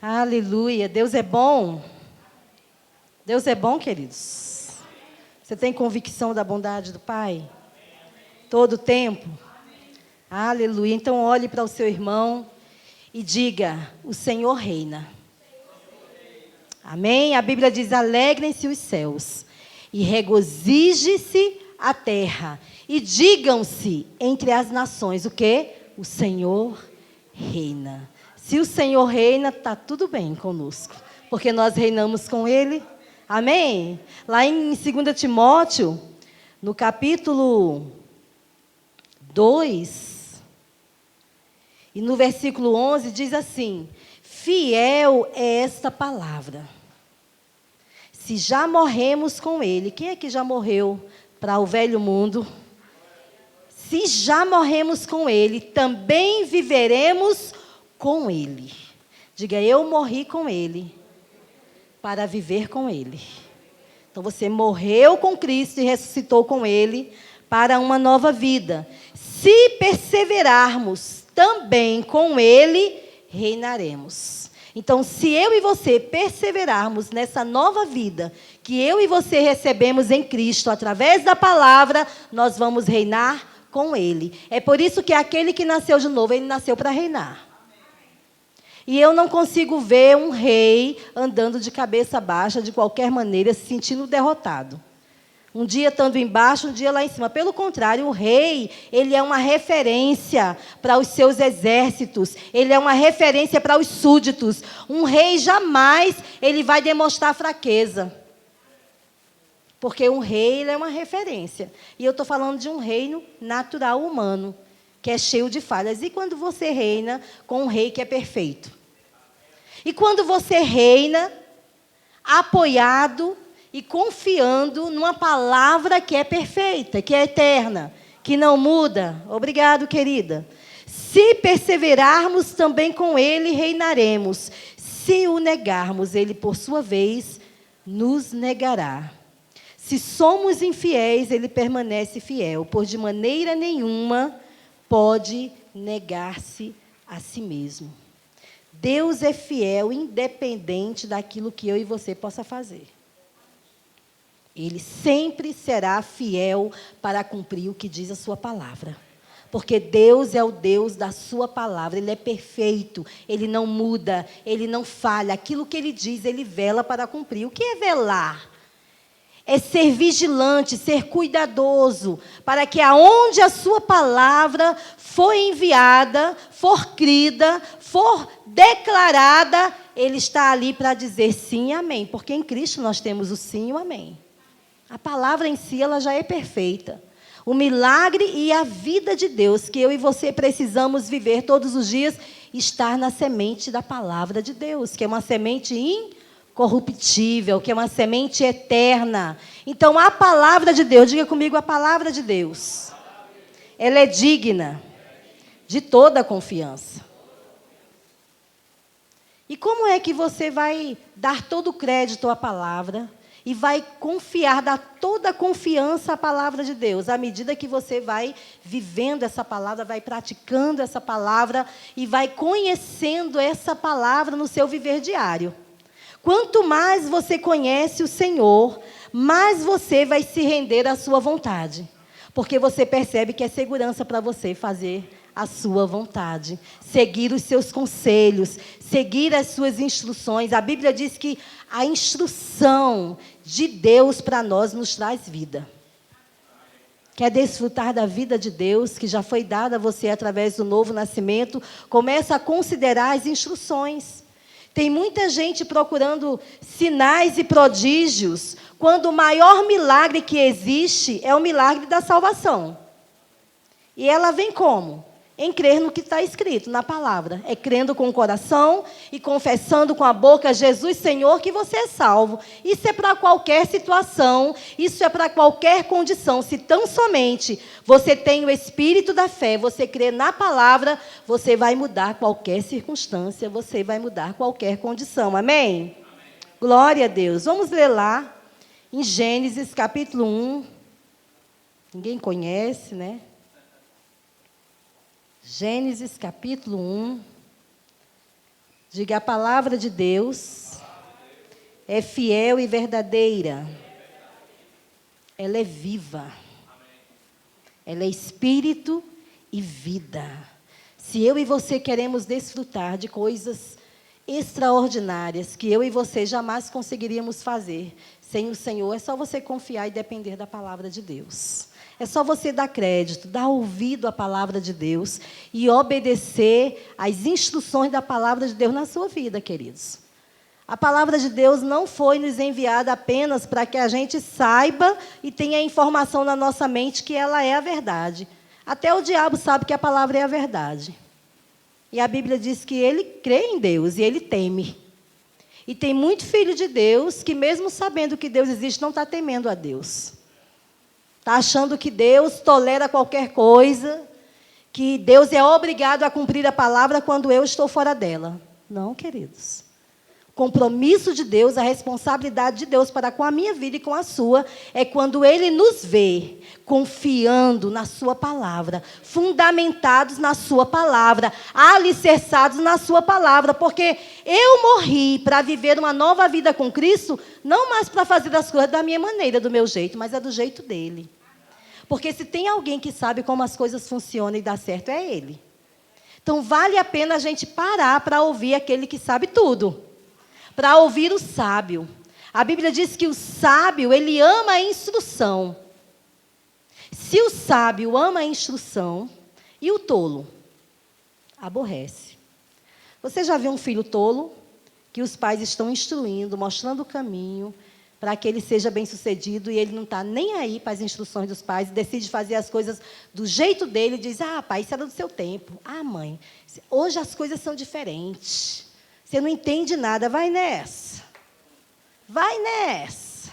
Aleluia. Deus é bom. Deus é bom, queridos. Você tem convicção da bondade do Pai? Todo o tempo? Aleluia. Então olhe para o seu irmão e diga: o Senhor reina. Amém? A Bíblia diz: alegrem-se os céus e regozije-se a terra. E digam-se entre as nações o quê? O Senhor reina. Se o Senhor reina, está tudo bem conosco, porque nós reinamos com Ele. Amém? Lá em 2 Timóteo, no capítulo 2, e no versículo 11, diz assim: fiel é esta palavra. Se já morremos com Ele, quem é que já morreu para o velho mundo? Se já morremos com Ele, também viveremos com Ele. Diga: eu morri com Ele, para viver com Ele. Então você morreu com Cristo e ressuscitou com Ele para uma nova vida. Se perseverarmos, também com Ele reinaremos. Então, se eu e você perseverarmos nessa nova vida que eu e você recebemos em Cristo, através da palavra, nós vamos reinar com Ele. É por isso que aquele que nasceu de novo, ele nasceu para reinar. E eu não consigo ver um rei andando de cabeça baixa, de qualquer maneira, se sentindo derrotado. Um dia estando embaixo, um dia lá em cima. Pelo contrário, o rei, ele é uma referência para os seus exércitos. Ele é uma referência para os súditos. Um rei jamais ele vai demonstrar fraqueza. Porque um rei ele é uma referência. E eu estou falando de um reino natural humano, que é cheio de falhas. E quando você reina com um rei que é perfeito? E quando você reina apoiado e confiando numa palavra que é perfeita, que é eterna, que não muda? Obrigado, querida. Se perseverarmos, também com Ele reinaremos. Se o negarmos, Ele, por sua vez, nos negará. Se somos infiéis, Ele permanece fiel, pois de maneira nenhuma pode negar-se a si mesmo. Deus é fiel, independente daquilo que eu e você possa fazer. Ele sempre será fiel para cumprir o que diz a sua palavra. Porque Deus é o Deus da sua palavra. Ele é perfeito, Ele não muda, Ele não falha. Aquilo que Ele diz, Ele vela para cumprir. O que é velar? É ser vigilante, ser cuidadoso, para que aonde a sua palavra for enviada, for crida, for declarada, Ele está ali para dizer sim e amém. Porque em Cristo nós temos o sim e o amém. A palavra em si, ela já é perfeita. O milagre e a vida de Deus que eu e você precisamos viver todos os dias, está na semente da palavra de Deus, que é uma semente incorruptível, que é uma semente eterna. Então, a palavra de Deus, diga comigo, a palavra de Deus, ela é digna de toda a confiança. E como é que você vai dar todo o crédito à palavra e vai confiar, dar toda a confiança à palavra de Deus, à medida que você vai vivendo essa palavra, vai praticando essa palavra e vai conhecendo essa palavra no seu viver diário? Quanto mais você conhece o Senhor, mais você vai se render à sua vontade. Porque você percebe que é segurança para você fazer a sua vontade. Seguir os seus conselhos, seguir as suas instruções. A Bíblia diz que a instrução de Deus para nós nos traz vida. Quer desfrutar da vida de Deus, que já foi dada a você através do novo nascimento? Começa a considerar as instruções. Tem muita gente procurando sinais e prodígios, quando o maior milagre que existe é o milagre da salvação. E ela vem como? Em crer no que está escrito, na palavra. É crendo com o coração e confessando com a boca, Jesus Senhor, que você é salvo. Isso é para qualquer situação, isso é para qualquer condição. Se tão somente você tem o espírito da fé, você crê na palavra, você vai mudar qualquer circunstância, você vai mudar qualquer condição. Amém? Glória a Deus. Vamos ler lá, em Gênesis capítulo 1. Ninguém conhece, né? Gênesis capítulo 1. Diga, a palavra de Deus é fiel e verdadeira. Ela é viva. Ela é espírito e vida. Se eu e você queremos desfrutar de coisas extraordinárias que eu e você jamais conseguiríamos fazer sem o Senhor, é só você confiar e depender da palavra de Deus. É só você dar crédito, dar ouvido à palavra de Deus e obedecer às instruções da palavra de Deus na sua vida, queridos. A palavra de Deus não foi nos enviada apenas para que a gente saiba e tenha informação na nossa mente que ela é a verdade. Até o diabo sabe que a palavra é a verdade. E a Bíblia diz que ele crê em Deus e ele teme. E tem muito filho de Deus que, mesmo sabendo que Deus existe, não está temendo a Deus. Está achando que Deus tolera qualquer coisa, que Deus é obrigado a cumprir a palavra quando eu estou fora dela. Não, queridos. O compromisso de Deus, a responsabilidade de Deus para com a minha vida e com a sua, é quando Ele nos vê confiando na sua palavra, fundamentados na sua palavra, alicerçados na sua palavra, porque eu morri para viver uma nova vida com Cristo, não mais para fazer as coisas da minha maneira, do meu jeito, mas é do jeito dele. Porque se tem alguém que sabe como as coisas funcionam e dá certo, é Ele. Então, vale a pena a gente parar para ouvir aquele que sabe tudo. Para ouvir o sábio. A Bíblia diz que o sábio, ele ama a instrução. Se o sábio ama a instrução, e o tolo? Aborrece. Você já viu um filho tolo? Que os pais estão instruindo, mostrando o caminho, para que ele seja bem-sucedido, e ele não está nem aí para as instruções dos pais, e decide fazer as coisas do jeito dele, e diz, pai, isso era do seu tempo. Mãe, hoje as coisas são diferentes. Você não entende nada, vai nessa. Vai nessa.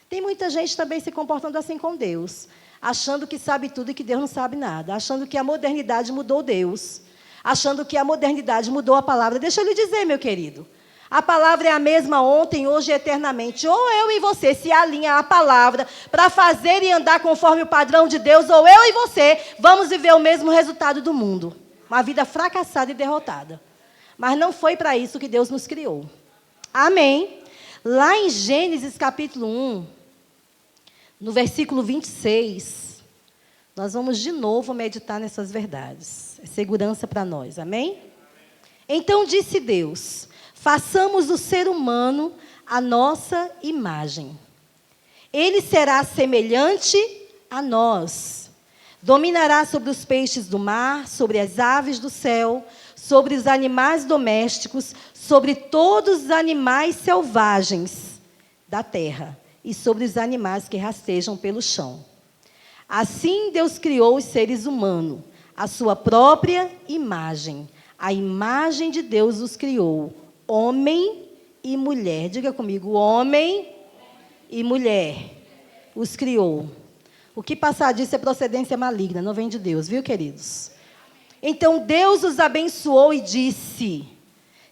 Tem muita gente também se comportando assim com Deus, achando que sabe tudo e que Deus não sabe nada, achando que a modernidade mudou Deus, achando que a modernidade mudou a palavra. Deixa eu lhe dizer, meu querido, a palavra é a mesma ontem, hoje e eternamente. Ou eu e você se alinham à palavra para fazer e andar conforme o padrão de Deus, ou eu e você vamos viver o mesmo resultado do mundo. Uma vida fracassada e derrotada. Mas não foi para isso que Deus nos criou. Amém? Lá em Gênesis capítulo 1, no versículo 26, nós vamos de novo meditar nessas verdades. É segurança para nós, amém? Então disse Deus, façamos o ser humano à nossa imagem. Ele será semelhante a nós. Dominará sobre os peixes do mar, sobre as aves do céu, sobre os animais domésticos, sobre todos os animais selvagens da terra e sobre os animais que rastejam pelo chão. Assim Deus criou os seres humanos, à sua própria imagem. A imagem de Deus os criou, homem e mulher. Diga comigo, homem e mulher os criou. O que passar disso é procedência maligna, não vem de Deus, viu, queridos? Então Deus os abençoou e disse,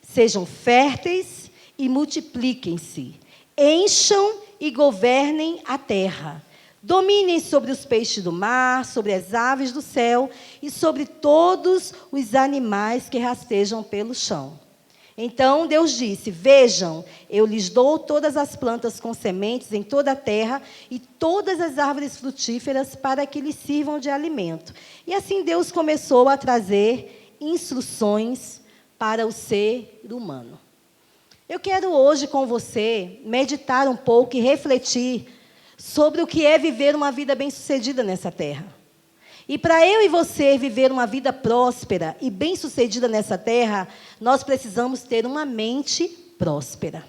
sejam férteis e multipliquem-se, encham e governem a terra, dominem sobre os peixes do mar, sobre as aves do céu e sobre todos os animais que rastejam pelo chão. Então Deus disse, vejam, eu lhes dou todas as plantas com sementes em toda a terra e todas as árvores frutíferas para que lhes sirvam de alimento. E assim Deus começou a trazer instruções para o ser humano. Eu quero hoje com você meditar um pouco e refletir sobre o que é viver uma vida bem-sucedida nessa terra. E para eu e você viver uma vida próspera e bem-sucedida nessa terra, nós precisamos ter uma mente próspera.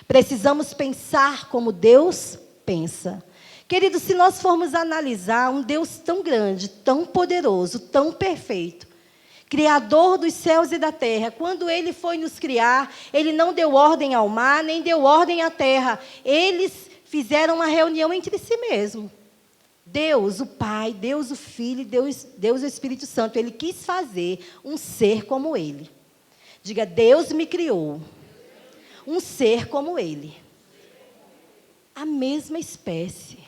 Precisamos pensar como Deus pensa. Queridos, se nós formos analisar um Deus tão grande, tão poderoso, tão perfeito, Criador dos céus e da terra, quando Ele foi nos criar, Ele não deu ordem ao mar, nem deu ordem à terra. Eles fizeram uma reunião entre si mesmos. Deus, o Pai, Deus, o Filho, Deus, o Espírito Santo, Ele quis fazer um ser como Ele. Diga, Deus me criou um ser como Ele. A mesma espécie.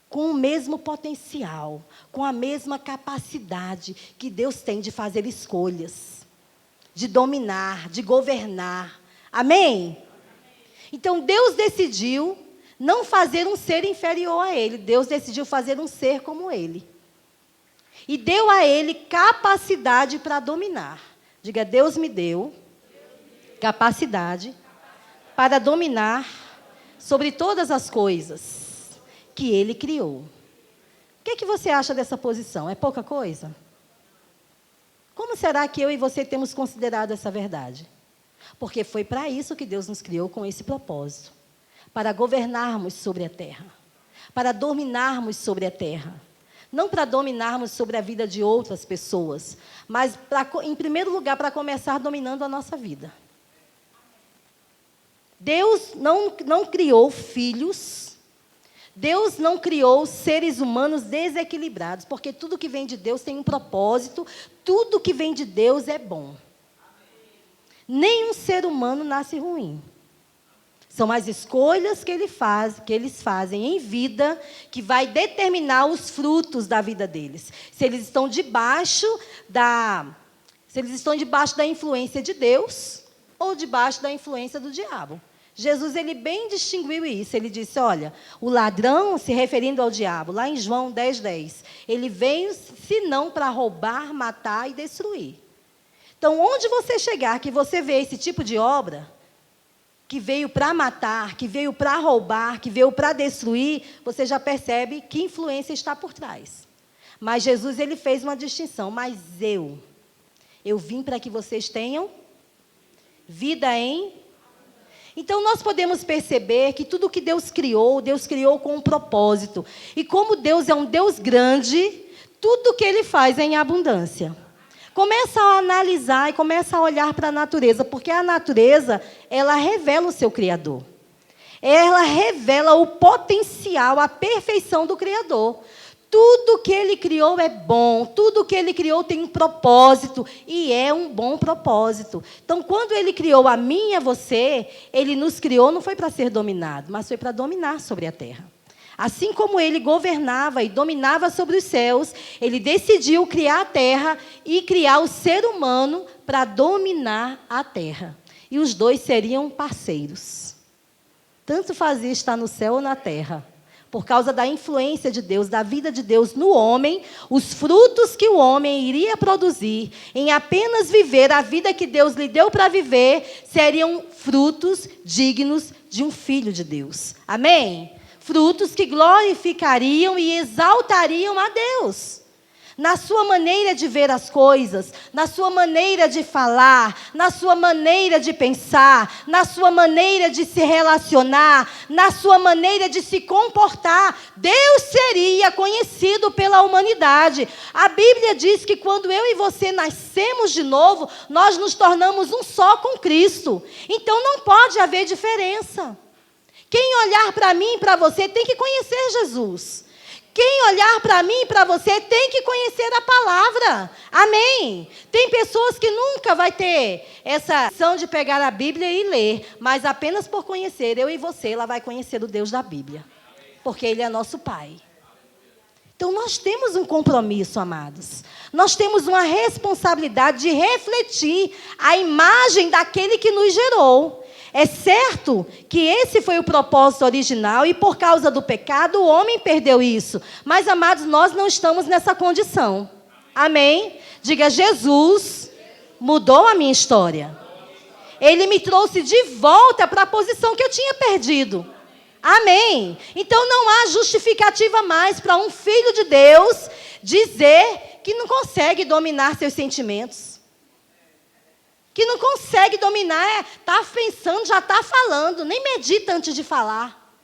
Com o mesmo potencial, com a mesma capacidade que Deus tem de fazer escolhas. de dominar, de governar. Amém? Então, Deus decidiu não fazer um ser inferior a ele. Deus decidiu fazer um ser como ele. E deu a ele capacidade para dominar. Diga, Deus me deu capacidade para dominar sobre todas as coisas que ele criou. O que você acha dessa posição? É pouca coisa? Como será que eu e você temos considerado essa verdade? Porque foi para isso que Deus nos criou, com esse propósito. Para governarmos sobre a terra. Para dominarmos sobre a terra. Não para dominarmos sobre a vida de outras pessoas, mas, em primeiro lugar, para começar dominando a nossa vida. Deus não criou filhos, Deus não criou seres humanos desequilibrados, porque tudo que vem de Deus tem um propósito, tudo que vem de Deus é bom. Nenhum ser humano nasce ruim. São as escolhas que eles fazem em vida que vai determinar os frutos da vida deles. Se eles estão debaixo da influência de Deus ou debaixo da influência do diabo. Jesus, ele bem distinguiu isso. Ele disse, olha, o ladrão, se referindo ao diabo, lá em João 10:10, ele veio senão para roubar, matar e destruir. Então, onde você chegar, que você vê esse tipo de obra, que veio para matar, que veio para roubar, que veio para destruir, você já percebe que influência está por trás. Mas Jesus, ele fez uma distinção. Mas eu vim para que vocês tenham vida em... Então, nós podemos perceber que tudo que Deus criou com um propósito. E como Deus é um Deus grande, tudo que Ele faz é em abundância. Começa a analisar e começa a olhar para a natureza, porque a natureza, ela revela o seu Criador. Ela revela o potencial, a perfeição do Criador. Tudo que Ele criou é bom, tudo que Ele criou tem um propósito, e é um bom propósito. Então, quando Ele criou a mim e a você, Ele nos criou não foi para ser dominado, mas foi para dominar sobre a terra. Assim como Ele governava e dominava sobre os céus, Ele decidiu criar a terra e criar o ser humano para dominar a terra. E os dois seriam parceiros. Tanto fazia estar no céu ou na terra. Por causa da influência de Deus, da vida de Deus no homem, os frutos que o homem iria produzir em apenas viver a vida que Deus lhe deu para viver, seriam frutos dignos de um filho de Deus. Amém? Frutos que glorificariam e exaltariam a Deus. Na sua maneira de ver as coisas, na sua maneira de falar, na sua maneira de pensar, na sua maneira de se relacionar, na sua maneira de se comportar, Deus seria conhecido pela humanidade. A Bíblia diz que quando eu e você nascemos de novo, nós nos tornamos um só com Cristo. Então não pode haver diferença. Quem olhar para mim e para você tem que conhecer Jesus. Quem olhar para mim e para você tem que conhecer a palavra. Amém? Tem pessoas que nunca vai ter essa ação de pegar a Bíblia e ler, mas apenas por conhecer, eu e você, ela vai conhecer o Deus da Bíblia. Porque Ele é nosso Pai. Então, nós temos um compromisso, amados. Nós temos uma responsabilidade de refletir a imagem daquele que nos gerou. É certo que esse foi o propósito original e por causa do pecado o homem perdeu isso. Mas, amados, nós não estamos nessa condição. Amém? Diga, Jesus mudou a minha história. Ele me trouxe de volta para a posição que eu tinha perdido. Amém? Então não há justificativa mais para um filho de Deus dizer que não consegue dominar seus sentimentos. Que não consegue dominar, está pensando, já está falando, nem medita antes de falar.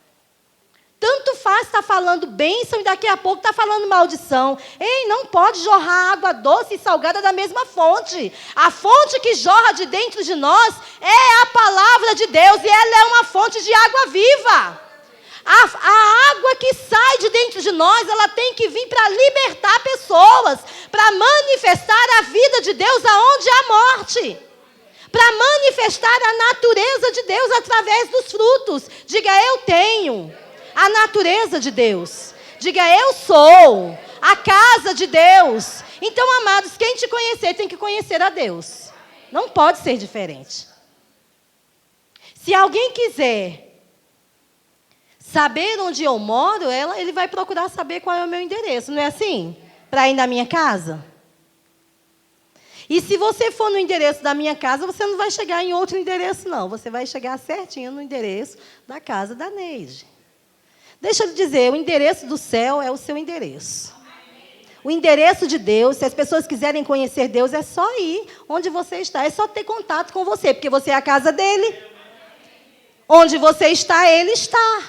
Tanto faz estar falando bênção e daqui a pouco está falando maldição. Ei, não pode jorrar água doce e salgada da mesma fonte. A fonte que jorra de dentro de nós é a palavra de Deus e ela é uma fonte de água viva. A água que sai de dentro de nós, ela tem que vir para libertar pessoas, para manifestar a vida de Deus aonde há morte. Para manifestar a natureza de Deus através dos frutos. Diga, eu tenho a natureza de Deus. Diga, eu sou a casa de Deus. Então, amados, quem te conhecer tem que conhecer a Deus. Não pode ser diferente. Se alguém quiser saber onde eu moro, ele vai procurar saber qual é o meu endereço, não é assim? Para ir na minha casa. E se você for no endereço da minha casa, você não vai chegar em outro endereço, não. Você vai chegar certinho no endereço da casa da Neide. Deixa eu lhe dizer, o endereço do céu é o seu endereço. O endereço de Deus, se as pessoas quiserem conhecer Deus, é só ir onde você está. É só ter contato com você, porque você é a casa dele. Onde você está, ele está.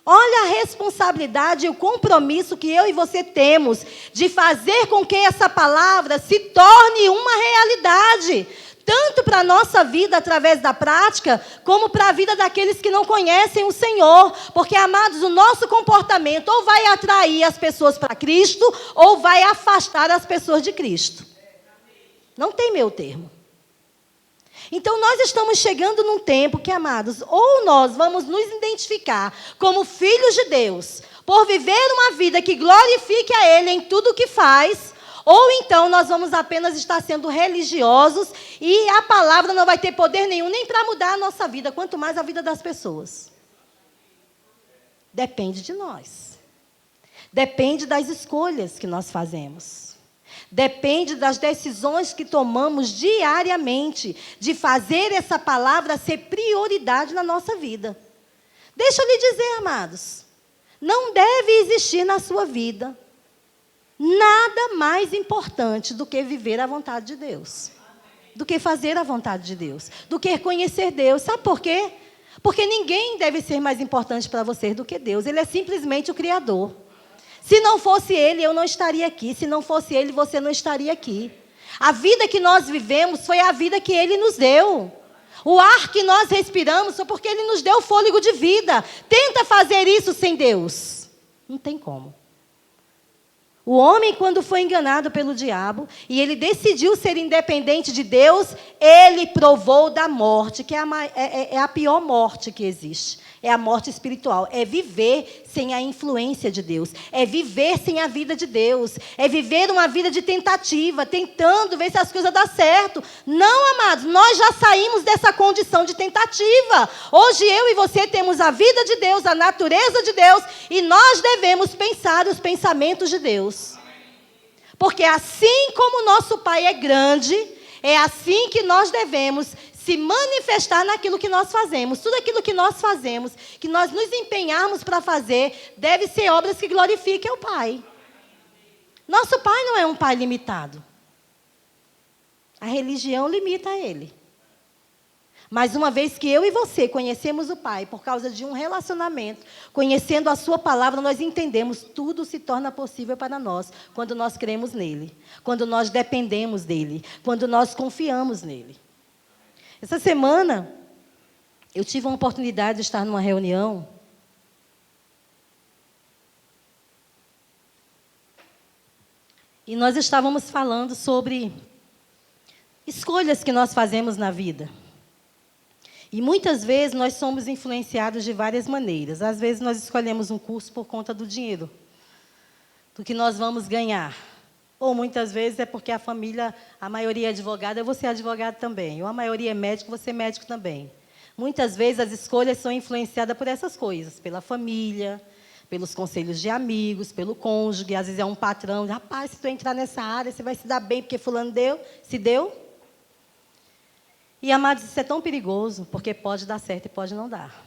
Olha a responsabilidade e o compromisso que eu e você temos de fazer com que essa palavra se torne uma realidade. Tanto para a nossa vida através da prática, como para a vida daqueles que não conhecem o Senhor. Porque, amados, o nosso comportamento ou vai atrair as pessoas para Cristo, ou vai afastar as pessoas de Cristo. Não tem meio termo. Então, nós estamos chegando num tempo que, amados, ou nós vamos nos identificar como filhos de Deus, por viver uma vida que glorifique a Ele em tudo o que faz, ou então nós vamos apenas estar sendo religiosos e a palavra não vai ter poder nenhum nem para mudar a nossa vida, quanto mais a vida das pessoas. Depende de nós. Depende das escolhas que nós fazemos. Depende das decisões que tomamos diariamente de fazer essa palavra ser prioridade na nossa vida. Deixa eu lhe dizer, amados, não deve existir na sua vida nada mais importante do que viver a vontade de Deus. Do que fazer a vontade de Deus. Do que conhecer Deus. Sabe por quê? Porque ninguém deve ser mais importante para você do que Deus. Ele é simplesmente o Criador. Se não fosse Ele, eu não estaria aqui. Se não fosse Ele, você não estaria aqui. A vida que nós vivemos foi a vida que Ele nos deu. O ar que nós respiramos foi porque Ele nos deu fôlego de vida. Tenta fazer isso sem Deus. Não tem como. O homem, quando foi enganado pelo diabo, e ele decidiu ser independente de Deus, ele provou da morte, que é a pior morte que existe. É a morte espiritual. É viver sem a influência de Deus. É viver sem a vida de Deus. É viver uma vida de tentativa, tentando ver se as coisas dão certo. Não, amados, nós já saímos dessa condição de tentativa. Hoje eu e você temos a vida de Deus, a natureza de Deus, e nós devemos pensar os pensamentos de Deus. Porque assim como o nosso Pai é grande, é assim que nós devemos se manifestar naquilo que nós fazemos. Tudo aquilo que nós fazemos, que nós nos empenharmos para fazer, deve ser obras que glorifiquem o Pai. Nosso Pai não é um Pai limitado. A religião limita Ele. Mas uma vez que eu e você conhecemos o Pai, por causa de um relacionamento, conhecendo a sua palavra, nós entendemos, tudo se torna possível para nós, quando nós cremos nele, quando nós dependemos dele, quando nós confiamos nele. Essa semana, eu tive uma oportunidade de estar numa reunião. E nós estávamos falando sobre escolhas que nós fazemos na vida. E muitas vezes nós somos influenciados de várias maneiras. Às vezes nós escolhemos um curso por conta do dinheiro, do que nós vamos ganhar. Ou muitas vezes é porque a família, a maioria é advogada, eu vou ser advogado também. Ou a maioria é médico, eu vou ser médico também. Muitas vezes as escolhas são influenciadas por essas coisas, pela família, pelos conselhos de amigos, pelo cônjuge. Às vezes é um patrão, rapaz, se tu entrar nessa área, você vai se dar bem, porque fulano se deu. E, amados, isso é tão perigoso, porque pode dar certo e pode não dar.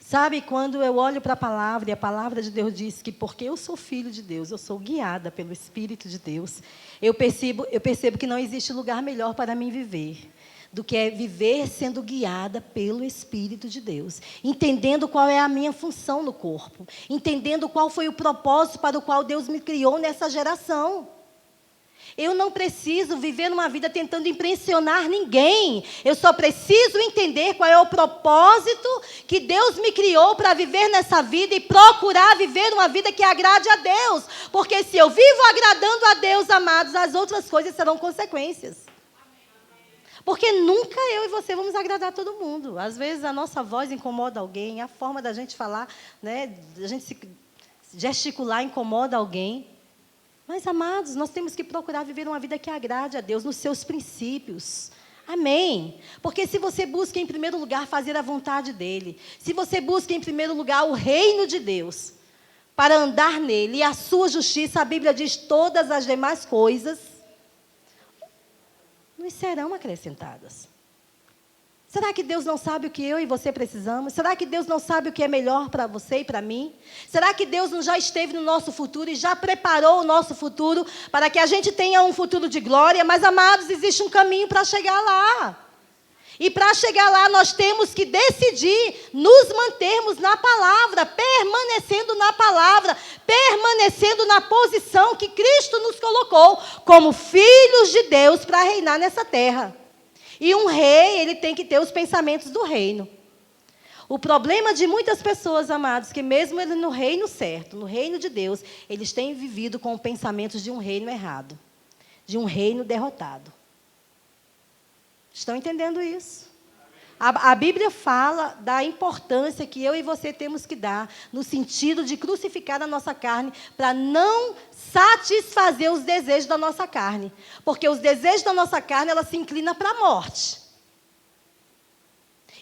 Sabe, quando eu olho para a palavra, e a palavra de Deus diz que porque eu sou filho de Deus, eu sou guiada pelo Espírito de Deus, eu percebo que não existe lugar melhor para mim viver do que viver sendo guiada pelo Espírito de Deus, entendendo qual é a minha função no corpo, entendendo qual foi o propósito para o qual Deus me criou nessa geração. Eu não preciso viver uma vida tentando impressionar ninguém. Eu só preciso entender qual é o propósito que Deus me criou para viver nessa vida e procurar viver uma vida que agrade a Deus. Porque se eu vivo agradando a Deus, amados, as outras coisas serão consequências. Porque nunca eu e você vamos agradar todo mundo. Às vezes a nossa voz incomoda alguém, a forma da gente falar, né, da gente se gesticular incomoda alguém. Mas, amados, nós temos que procurar viver uma vida que agrade a Deus nos seus princípios. Amém? Porque se você busca em primeiro lugar fazer a vontade dEle, se você busca em primeiro lugar o reino de Deus, para andar nele e a sua justiça, a Bíblia diz, todas as demais coisas nos serão acrescentadas. Será que Deus não sabe o que eu e você precisamos? Será que Deus não sabe o que é melhor para você e para mim? Será que Deus não já esteve no nosso futuro e já preparou o nosso futuro para que a gente tenha um futuro de glória? Mas, amados, existe um caminho para chegar lá. E para chegar lá, nós temos que decidir nos mantermos na palavra, permanecendo na palavra, permanecendo na posição que Cristo nos colocou como filhos de Deus para reinar nessa terra. E um rei, ele tem que ter os pensamentos do reino. O problema de muitas pessoas, amados, que mesmo ele no reino certo, no reino de Deus, eles têm vivido com pensamentos de um reino errado, de um reino derrotado. Estão entendendo isso? A Bíblia fala da importância que eu e você temos que dar, no sentido de crucificar a nossa carne, para não satisfazer os desejos da nossa carne. Porque os desejos da nossa carne, ela se inclina para a morte.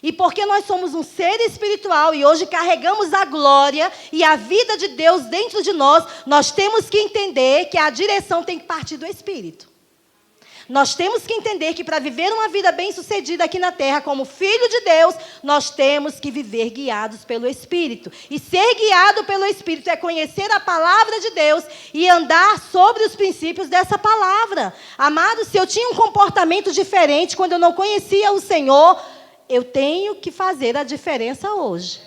E porque nós somos um ser espiritual e hoje carregamos a glória e a vida de Deus dentro de nós, nós temos que entender que a direção tem que partir do Espírito. Nós temos que entender que para viver uma vida bem-sucedida aqui na terra, como filho de Deus, nós temos que viver guiados pelo Espírito. E ser guiado pelo Espírito é conhecer a palavra de Deus e andar sobre os princípios dessa palavra. Amados, se eu tinha um comportamento diferente quando eu não conhecia o Senhor, eu tenho que fazer a diferença hoje.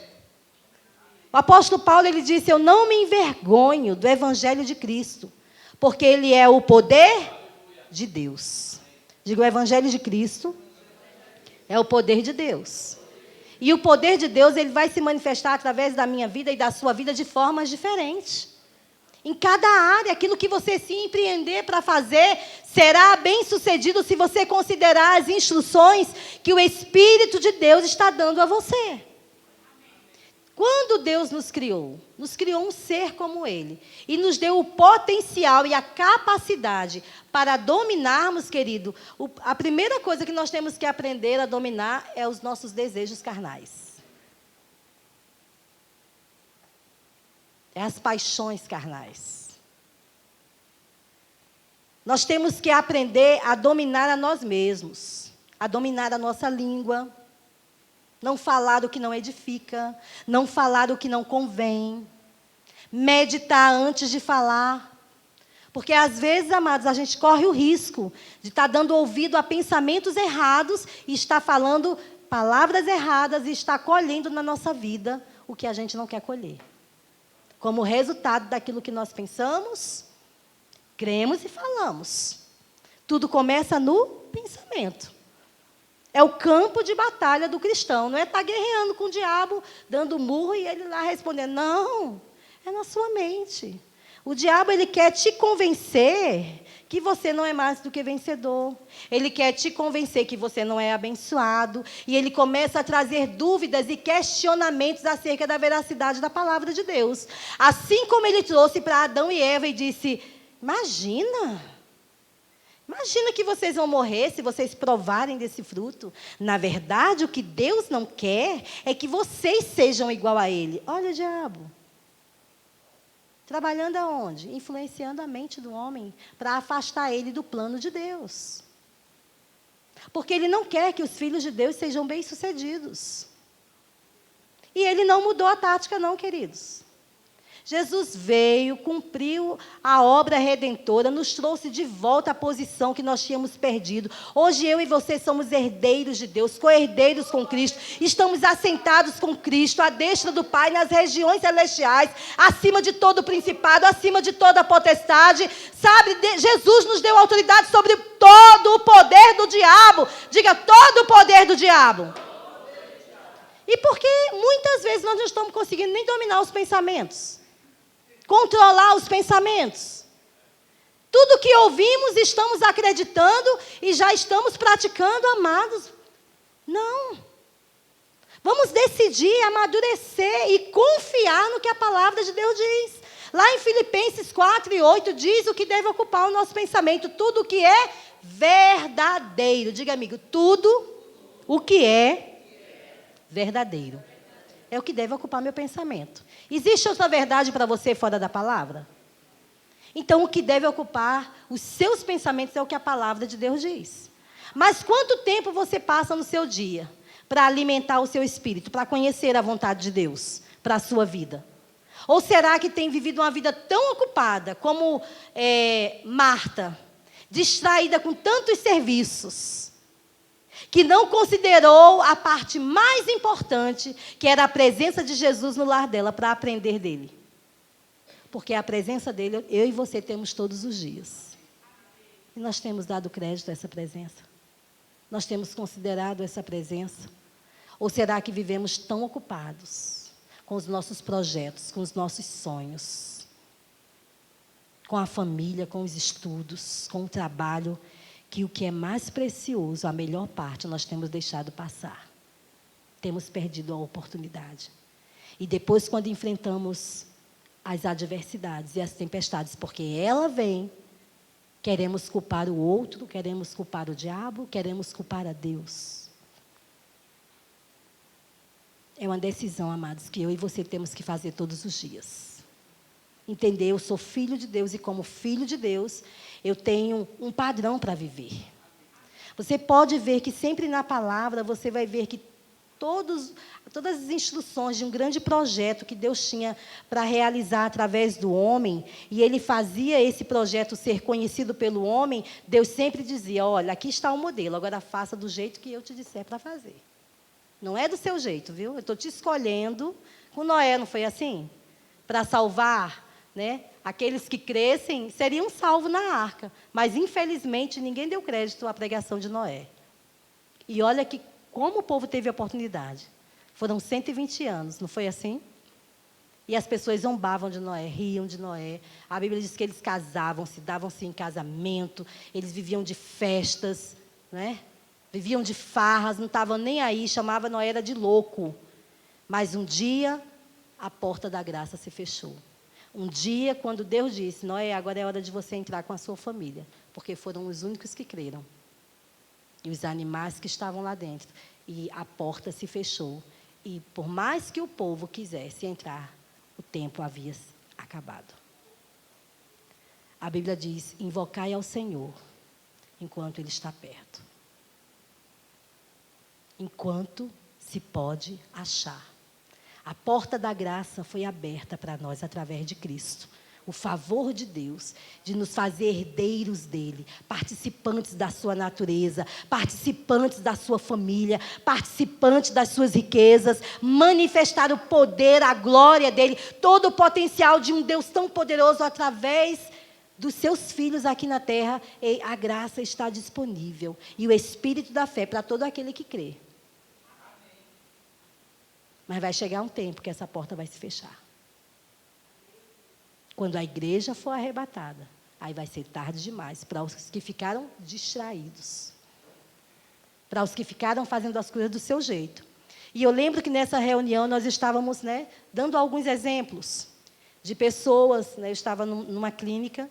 O apóstolo Paulo, ele disse, eu não me envergonho do Evangelho de Cristo, porque ele é o poder de Deus. Digo, o Evangelho de Cristo é o poder de Deus. E o poder de Deus, ele vai se manifestar através da minha vida e da sua vida de formas diferentes. Em cada área, aquilo que você se empreender para fazer, será bem-sucedido se você considerar as instruções que o Espírito de Deus está dando a você. Quando Deus nos criou um ser como Ele, e nos deu o potencial e a capacidade para dominarmos, querido, a primeira coisa que nós temos que aprender a dominar é os nossos desejos carnais. É as paixões carnais. Nós temos que aprender a dominar a nós mesmos, a dominar a nossa língua, não falar o que não edifica, não falar o que não convém, meditar antes de falar. Porque, às vezes, amados, a gente corre o risco de estar dando ouvido a pensamentos errados e estar falando palavras erradas e estar colhendo na nossa vida o que a gente não quer colher. Como resultado daquilo que nós pensamos, cremos e falamos. Tudo começa no pensamento. É o campo de batalha do cristão. Não é estar guerreando com o diabo, dando murro e ele lá respondendo. Não, é na sua mente. O diabo, ele quer te convencer que você não é mais do que vencedor. Ele quer te convencer que você não é abençoado. E ele começa a trazer dúvidas e questionamentos acerca da veracidade da palavra de Deus. Assim como ele trouxe para Adão e Eva e disse, imagina que vocês vão morrer se vocês provarem desse fruto. Na verdade, o que Deus não quer é que vocês sejam igual a Ele. Olha o diabo. Trabalhando aonde? Influenciando a mente do homem para afastar ele do plano de Deus. Porque ele não quer que os filhos de Deus sejam bem-sucedidos. E ele não mudou a tática não, queridos. Jesus veio, cumpriu a obra redentora, nos trouxe de volta à posição que nós tínhamos perdido. Hoje eu e você somos herdeiros de Deus, co-herdeiros com Cristo. Estamos assentados com Cristo, à destra do Pai, nas regiões celestiais, acima de todo principado, acima de toda potestade. Sabe, Jesus nos deu autoridade sobre todo o poder do diabo. Diga, todo o poder do diabo. E porque muitas vezes nós não estamos conseguindo nem dominar os pensamentos. Controlar os pensamentos. Tudo que ouvimos, estamos acreditando e já estamos praticando, amados. Não. Vamos decidir, amadurecer e confiar no que a palavra de Deus diz. Lá em Filipenses 4:8 diz o que deve ocupar o nosso pensamento. Tudo o que é verdadeiro. Diga, amigo, tudo o que é verdadeiro. É o que deve ocupar meu pensamento. Existe outra verdade para você fora da palavra? Então, o que deve ocupar os seus pensamentos é o que a palavra de Deus diz. Mas quanto tempo você passa no seu dia para alimentar o seu espírito, para conhecer a vontade de Deus para a sua vida? Ou será que tem vivido uma vida tão ocupada como Marta, distraída com tantos serviços, que não considerou a parte mais importante, que era a presença de Jesus no lar dela, para aprender dele? Porque a presença dele, eu e você temos todos os dias. E nós temos dado crédito a essa presença? Nós temos considerado essa presença? Ou será que vivemos tão ocupados com os nossos projetos, com os nossos sonhos, com a família, com os estudos, com o trabalho, que o que é mais precioso, a melhor parte, nós temos deixado passar? Temos perdido a oportunidade. E depois, quando enfrentamos as adversidades e as tempestades, porque ela vem, queremos culpar o outro, queremos culpar o diabo, queremos culpar a Deus. É uma decisão, amados, que eu e você temos que fazer todos os dias. Entender, eu sou filho de Deus e como filho de Deus, eu tenho um padrão para viver. Você pode ver que sempre na palavra, você vai ver que todas as instruções de um grande projeto que Deus tinha para realizar através do homem, e ele fazia esse projeto ser conhecido pelo homem, Deus sempre dizia, olha, aqui está o modelo, agora faça do jeito que eu te disser para fazer. Não é do seu jeito, viu? Eu estou te escolhendo. Com Noé não foi assim? Para salvar, né? Aqueles que crescem seriam salvos na arca. Mas, infelizmente, ninguém deu crédito à pregação de Noé. E olha que como o povo teve a oportunidade. Foram 120 anos, não foi assim? E as pessoas zombavam de Noé, riam de Noé. A Bíblia diz que eles casavam-se, davam-se em casamento, eles viviam de festas, né? Viviam de farras, não estavam nem aí, chamava Noé era de louco. Mas um dia, a porta da graça se fechou. Um dia, quando Deus disse, Noé, agora é hora de você entrar com a sua família, porque foram os únicos que creram. E os animais que estavam lá dentro. E a porta se fechou. E por mais que o povo quisesse entrar, o tempo havia acabado. A Bíblia diz, invocai ao Senhor, enquanto Ele está perto. Enquanto se pode achar. A porta da graça foi aberta para nós através de Cristo. O favor de Deus, de nos fazer herdeiros dele, participantes da sua natureza, participantes da sua família, participantes das suas riquezas, manifestar o poder, a glória dele, todo o potencial de um Deus tão poderoso através dos seus filhos aqui na terra. E a graça está disponível. E o Espírito da fé para todo aquele que crê. Mas vai chegar um tempo que essa porta vai se fechar. Quando a igreja for arrebatada, aí vai ser tarde demais para os que ficaram distraídos. Para os que ficaram fazendo as coisas do seu jeito. E eu lembro que nessa reunião nós estávamos, né, dando alguns exemplos de pessoas. Né, eu estava numa clínica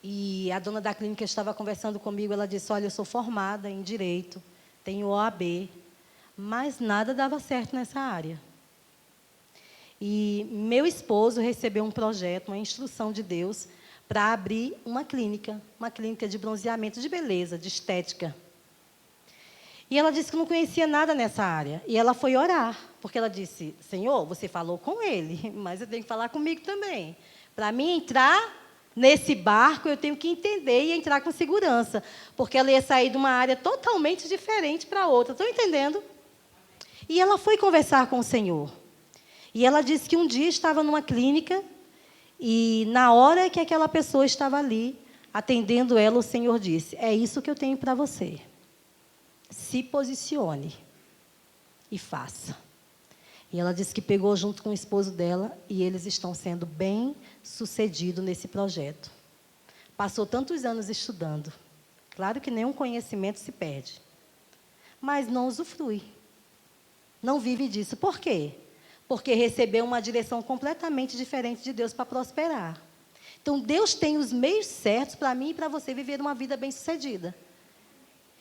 e a dona da clínica estava conversando comigo. Ela disse, olha, eu sou formada em Direito, tenho OAB, mas nada dava certo nessa área. E meu esposo recebeu um projeto, uma instrução de Deus, para abrir uma clínica de bronzeamento, de beleza, de estética. E ela disse que não conhecia nada nessa área. E ela foi orar, porque ela disse, Senhor, você falou com ele, mas você tem que falar comigo também. Para mim entrar nesse barco, eu tenho que entender e entrar com segurança, porque ela ia sair de uma área totalmente diferente para outra. Estão entendendo? E ela foi conversar com o Senhor. E ela disse que um dia estava numa clínica e, na hora que aquela pessoa estava ali, atendendo ela, o Senhor disse, é isso que eu tenho para você. Se posicione e faça. E ela disse que pegou junto com o esposo dela e eles estão sendo bem-sucedidos nesse projeto. Passou tantos anos estudando. Claro que nenhum conhecimento se perde. Mas não usufrui. Não vive disso. Por quê? Porque recebeu uma direção completamente diferente de Deus para prosperar. Então, Deus tem os meios certos para mim e para você viver uma vida bem-sucedida.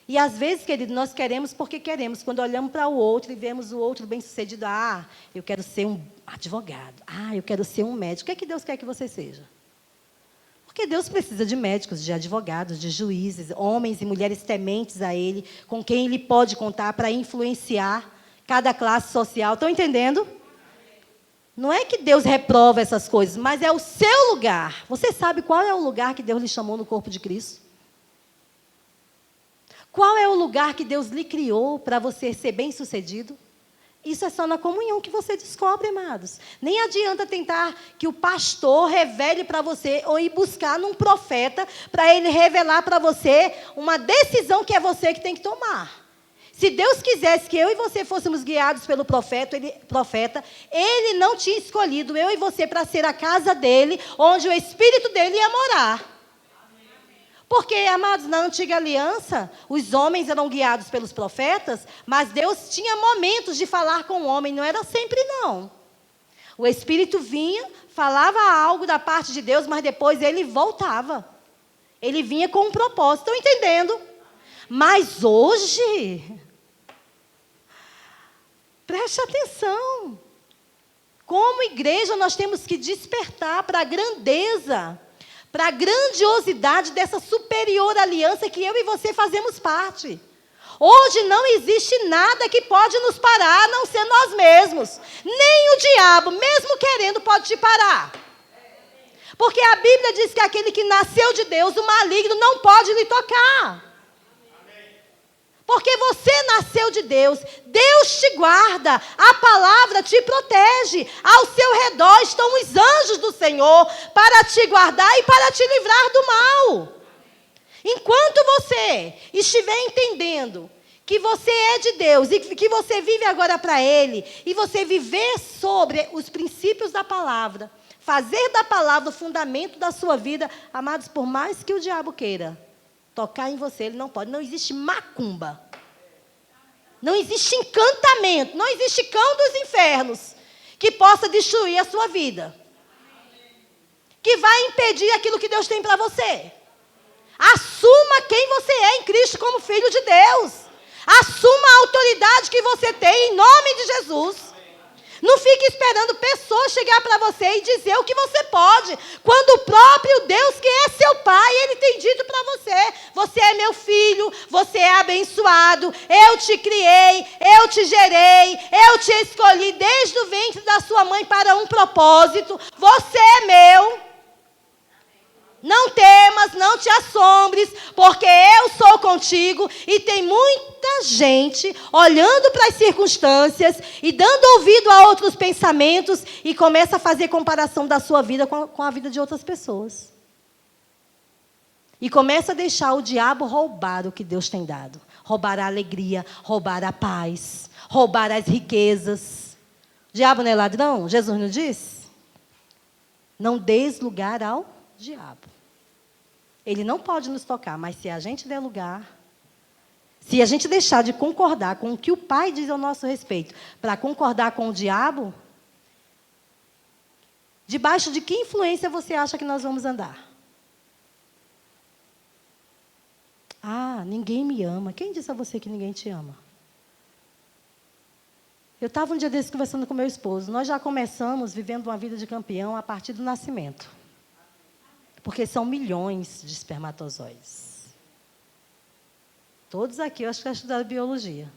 E, às vezes, querido, nós queremos porque queremos. Quando olhamos para o outro e vemos o outro bem-sucedido, eu quero ser um advogado. Eu quero ser um médico. O que é que Deus quer que você seja? Porque Deus precisa de médicos, de advogados, de juízes, homens e mulheres tementes a Ele, com quem Ele pode contar para influenciar cada classe social. Estão entendendo? Não é que Deus reprova essas coisas, mas é o seu lugar. Você sabe qual é o lugar que Deus lhe chamou no corpo de Cristo? Qual é o lugar que Deus lhe criou para você ser bem-sucedido? Isso é só na comunhão que você descobre, amados. Nem adianta tentar que o pastor revele para você ou ir buscar num profeta para ele revelar para você uma decisão que é você que tem que tomar. Se Deus quisesse que eu e você fôssemos guiados pelo profeta, Ele não tinha escolhido eu e você para ser a casa dele, onde o Espírito dele ia morar. Porque, amados, na antiga aliança, os homens eram guiados pelos profetas, mas Deus tinha momentos de falar com o homem, não era sempre não. O Espírito vinha, falava algo da parte de Deus, mas depois ele voltava. Ele vinha com um propósito, estão entendendo? Mas hoje, preste atenção. Como igreja, nós temos que despertar para a grandeza, para a grandiosidade dessa superior aliança que eu e você fazemos parte. Hoje não existe nada que pode nos parar, a não ser nós mesmos. Nem o diabo, mesmo querendo, pode te parar. Porque a Bíblia diz que aquele que nasceu de Deus, o maligno, não pode lhe tocar. Porque você nasceu de Deus, Deus te guarda, a palavra te protege, ao seu redor estão os anjos do Senhor para te guardar e para te livrar do mal. Enquanto você estiver entendendo que você é de Deus e que você vive agora para Ele, e você viver sobre os princípios da palavra, fazer da palavra o fundamento da sua vida, amados, por mais que o diabo queira tocar em você, ele não pode. Não existe macumba. Não existe encantamento. Não existe cão dos infernos que possa destruir a sua vida. Que vai impedir aquilo que Deus tem para você. Assuma quem você é em Cristo como filho de Deus. Assuma a autoridade que você tem em nome de Jesus. Não fique esperando pessoas chegar para você e dizer o que você pode, quando o próprio Deus, que é seu pai, Ele tem dito para você: você é meu filho, você é abençoado, eu te criei, eu te gerei, eu te escolhi desde o ventre da sua mãe para um propósito, você é meu. Não temas, não te assombres, porque eu sou contigo. E tem muita gente olhando para as circunstâncias e dando ouvido a outros pensamentos e começa a fazer comparação da sua vida com a vida de outras pessoas. E começa a deixar o diabo roubar o que Deus tem dado. Roubar a alegria, roubar a paz, roubar as riquezas. O diabo não é ladrão? Jesus não disse? Não deis lugar ao diabo. Ele não pode nos tocar, mas se a gente der lugar, se a gente deixar de concordar com o que o Pai diz ao nosso respeito, para concordar com o diabo, debaixo de que influência você acha que nós vamos andar? Ninguém me ama. Quem disse a você que ninguém te ama? Eu estava um dia desses conversando com meu esposo. Nós já começamos vivendo uma vida de campeão a partir do nascimento. Porque são milhões de espermatozoides. Todos aqui, eu acho que já estudaram biologia.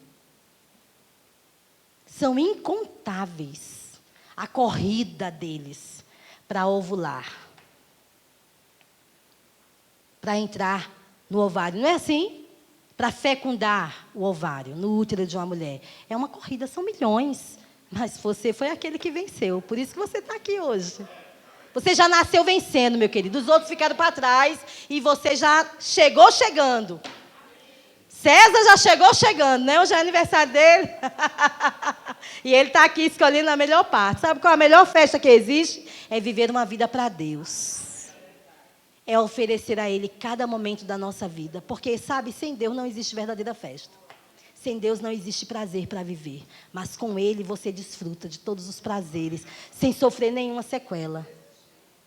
São incontáveis a corrida deles para ovular. Para entrar no ovário. Não é assim? Para fecundar o ovário no útero de uma mulher. É uma corrida, são milhões. Mas você foi aquele que venceu. Por isso que você está aqui hoje. Você já nasceu vencendo, meu querido. Os outros ficaram para trás e você já chegou chegando. César já chegou chegando, né? Hoje é aniversário dele. E ele está aqui escolhendo a melhor parte. Sabe qual é a melhor festa que existe? É viver uma vida para Deus. É oferecer a Ele cada momento da nossa vida. Porque, sabe, sem Deus não existe verdadeira festa. Sem Deus não existe prazer para viver. Mas com Ele você desfruta de todos os prazeres, sem sofrer nenhuma sequela.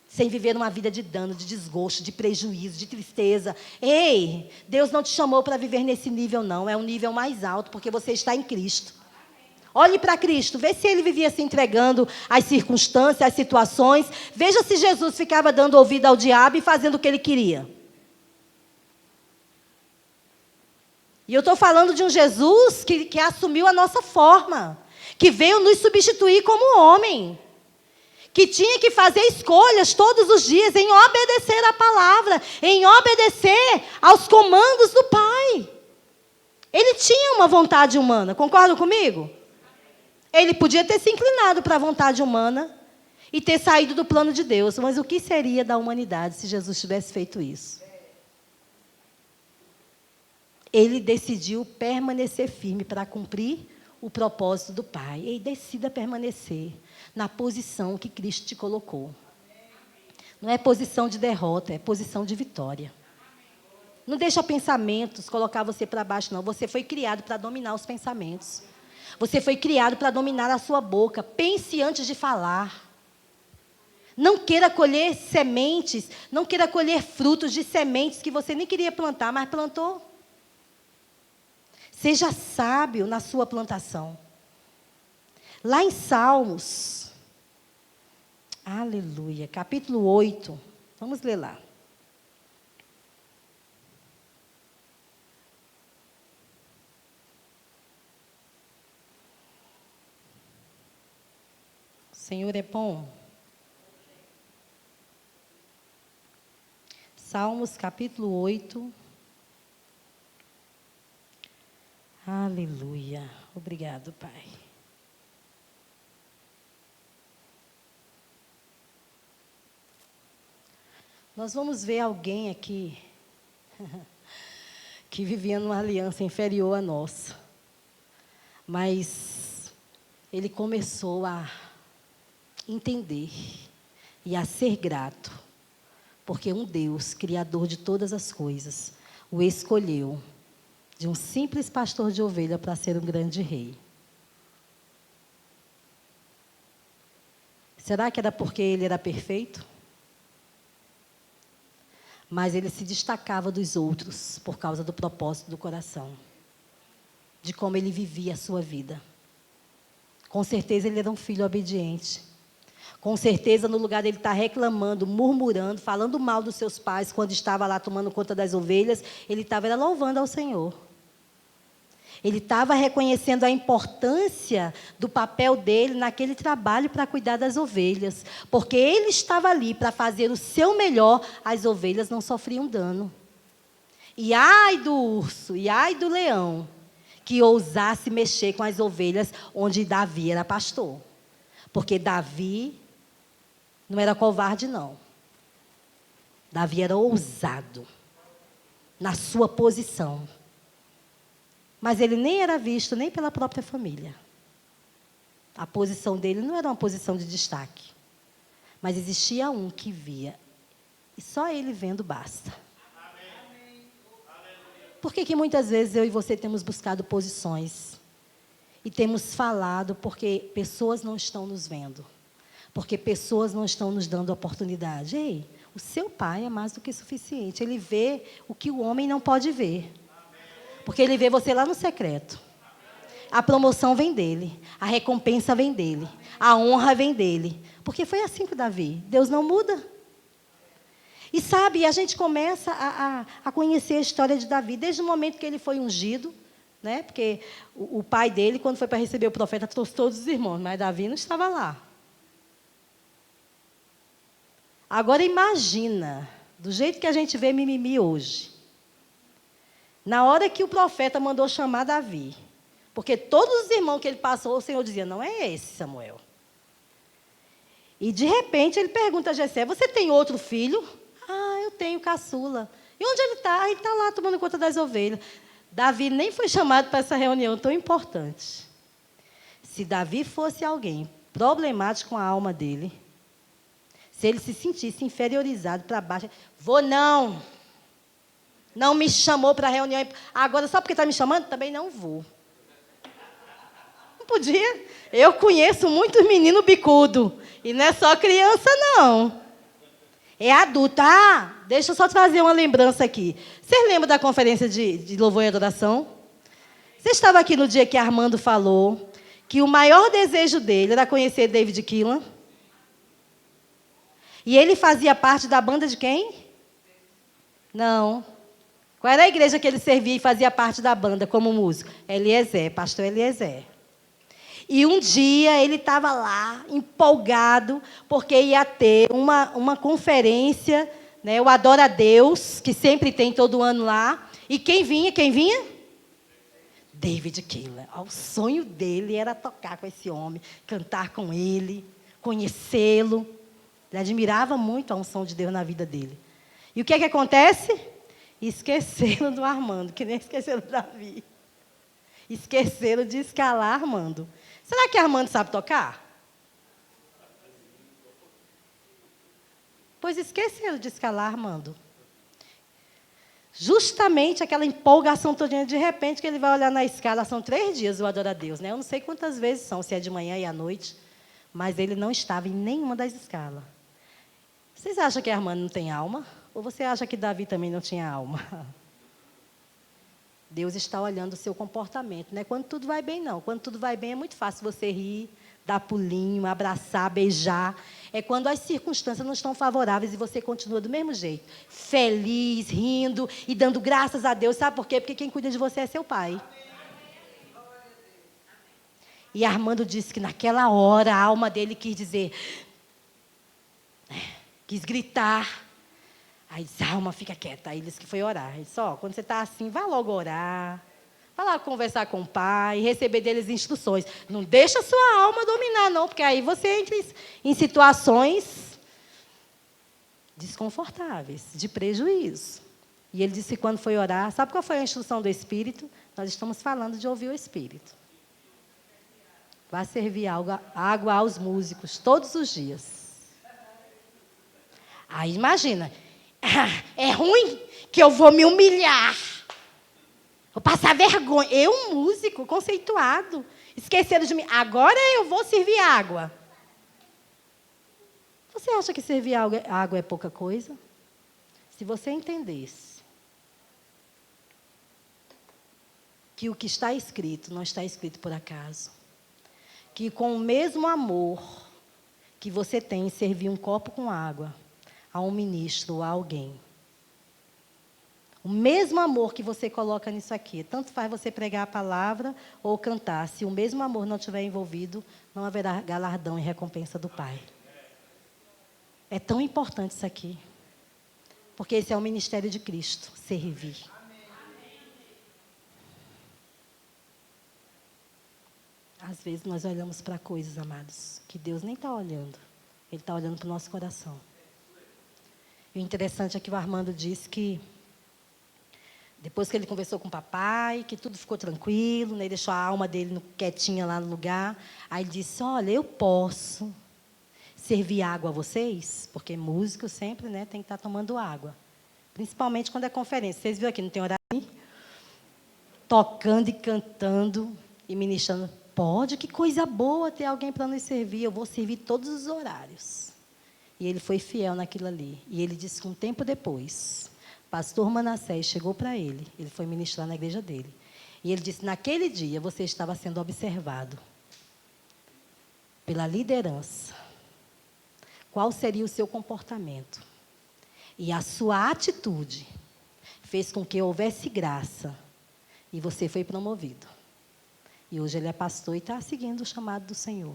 Sem viver uma vida de dano, de desgosto, de prejuízo, de tristeza. Ei, Deus não te chamou para viver nesse nível, não. É um nível mais alto, porque você está em Cristo. Olhe para Cristo, vê se Ele vivia se entregando às circunstâncias, às situações. Veja se Jesus ficava dando ouvido ao diabo e fazendo o que Ele queria. E eu estou falando de um Jesus que assumiu a nossa forma, que veio nos substituir como homem, que tinha que fazer escolhas todos os dias em obedecer a palavra, em obedecer aos comandos do Pai. Ele tinha uma vontade humana, concordam comigo? Ele podia ter se inclinado para a vontade humana e ter saído do plano de Deus, mas o que seria da humanidade se Jesus tivesse feito isso? Ele decidiu permanecer firme para cumprir o propósito do Pai. E decida permanecer na posição que Cristo te colocou. Não é posição de derrota, é posição de vitória. Não deixa pensamentos colocar você para baixo, não. Você foi criado para dominar os pensamentos. Você foi criado para dominar a sua boca. Pense antes de falar. Não queira colher sementes, não queira colher frutos de sementes que você nem queria plantar, mas plantou. Seja sábio na sua plantação. Lá em Salmos, aleluia, capítulo 8, vamos ler lá. O Senhor é bom. Salmos, capítulo 8. Aleluia. Obrigado, Pai. Nós vamos ver alguém aqui que vivia numa aliança inferior à nossa. Mas ele começou a entender e a ser grato, porque um Deus, Criador de todas as coisas, o escolheu de um simples pastor de ovelha para ser um grande rei. Será que era porque ele era perfeito? Mas ele se destacava dos outros por causa do propósito do coração, de como ele vivia a sua vida. Com certeza ele era um filho obediente. Com certeza, no lugar dele estar reclamando, murmurando, falando mal dos seus pais, quando estava lá tomando conta das ovelhas, ele estava louvando ao Senhor. Ele estava reconhecendo a importância do papel dele naquele trabalho para cuidar das ovelhas. Porque ele estava ali para fazer o seu melhor, as ovelhas não sofriam dano. E ai do urso, e ai do leão, que ousasse mexer com as ovelhas onde Davi era pastor. Porque Davi não era covarde, não. Davi era ousado na sua posição. Mas ele nem era visto nem pela própria família. A posição dele não era uma posição de destaque. Mas existia um que via. E só ele vendo basta. Por que muitas vezes eu e você temos buscado posições? E temos falado porque pessoas não estão nos vendo. Porque pessoas não estão nos dando oportunidade. Ei, o seu pai é mais do que suficiente. Ele vê o que o homem não pode ver. Porque ele vê você lá no secreto. A promoção vem dele. A recompensa vem dele. A honra vem dele. Porque foi assim com Davi. Deus não muda. E sabe, a gente começa a conhecer a história de Davi. Desde o momento que ele foi ungido. Né? Porque o pai dele, quando foi para receber o profeta, trouxe todos os irmãos. Mas Davi não estava lá. Agora imagina, do jeito que a gente vê mimimi hoje. Na hora que o profeta mandou chamar Davi, porque todos os irmãos que ele passou, o Senhor dizia, não é esse, Samuel. E, de repente, ele pergunta a Jessé, você tem outro filho? Ah, eu tenho, caçula. E onde ele está? Ah, ele está lá tomando conta das ovelhas. Davi nem foi chamado para essa reunião tão importante. Se Davi fosse alguém problemático com a alma dele, se ele se sentisse inferiorizado para baixo, vou não me chamou para a reunião, agora só porque está me chamando, também não vou. Não podia. Eu conheço muitos meninos bicudo. E não é só criança, não. É adulto. Ah, deixa eu só trazer uma lembrança aqui. Vocês lembram da conferência de louvor e adoração? Você estava aqui no dia que Armando falou que o maior desejo dele era conhecer David Keelan? E ele fazia parte da banda de quem? Não. Qual era a igreja que ele servia e fazia parte da banda como músico? Eliezer, pastor Eliezer. E um dia ele estava lá, empolgado, porque ia ter uma conferência, né, o Adora a Deus, que sempre tem todo ano lá. E quem vinha? Quem vinha? David Keelan. O sonho dele era tocar com esse homem, cantar com ele, conhecê-lo. Ele admirava muito a unção de Deus na vida dele. E o que é que acontece? Esqueceram do Armando, que nem esqueceram do Davi. Esqueceram de escalar Armando. Será que Armando sabe tocar? Pois esqueceram de escalar Armando. Justamente aquela empolgação todinha, de repente, que ele vai olhar na escala, são 3 dias o Adora a Deus, né? Eu não sei quantas vezes são, se é de manhã e à noite, mas ele não estava em nenhuma das escalas. Vocês acham que Armando não tem alma? Ou você acha que Davi também não tinha alma? Deus está olhando o seu comportamento, não é quando tudo vai bem, não. Quando tudo vai bem é muito fácil você rir, dar pulinho, abraçar, beijar. É quando as circunstâncias não estão favoráveis e você continua do mesmo jeito. Feliz, rindo e dando graças a Deus. Sabe por quê? Porque quem cuida de você é seu pai. E Armando disse que naquela hora a alma dele quis dizer, quis gritar. Aí disse, alma, fica quieta. Aí ele disse que foi orar. Ele disse, quando você está assim, vai logo orar. Vai lá conversar com o pai, receber deles instruções. Não deixa a sua alma dominar, não, porque aí você entra em situações desconfortáveis, de prejuízo. E ele disse que quando foi orar, sabe qual foi a instrução do Espírito? Nós estamos falando de ouvir o Espírito. Vai servir água aos músicos todos os dias. Aí imagina, é ruim que eu vou me humilhar. Vou passar vergonha. Eu, músico, conceituado, esqueceram de mim. Agora eu vou servir água. Você acha que servir água é pouca coisa? Se você entendesse que o que está escrito não está escrito por acaso, que com o mesmo amor que você tem em servir um copo com água a um ministro ou a alguém, o mesmo amor que você coloca nisso aqui, tanto faz você pregar a palavra ou cantar, se o mesmo amor não estiver envolvido, não haverá galardão e recompensa do Pai. É tão importante isso aqui, porque esse é o ministério de Cristo, servir. Às vezes nós olhamos para coisas, amados, que Deus nem está olhando. Ele está olhando para o nosso coração. E o interessante é que o Armando disse que, depois que ele conversou com o papai, que tudo ficou tranquilo, né, deixou a alma dele quietinha lá no lugar, aí ele disse, olha, eu posso servir água a vocês, porque músico sempre, né, tem que estar tomando água. Principalmente quando é conferência. Vocês viram aqui, não tem horário? Tocando e cantando e ministrando. Pode, que coisa boa ter alguém para nos servir. Eu vou servir todos os horários. E ele foi fiel naquilo ali. E ele disse que um tempo depois, pastor Manassés chegou para ele. Ele foi ministrar na igreja dele. E ele disse, naquele dia você estava sendo observado pela liderança. Qual seria o seu comportamento? E a sua atitude fez com que houvesse graça. E você foi promovido. E hoje ele é pastor e está seguindo o chamado do Senhor.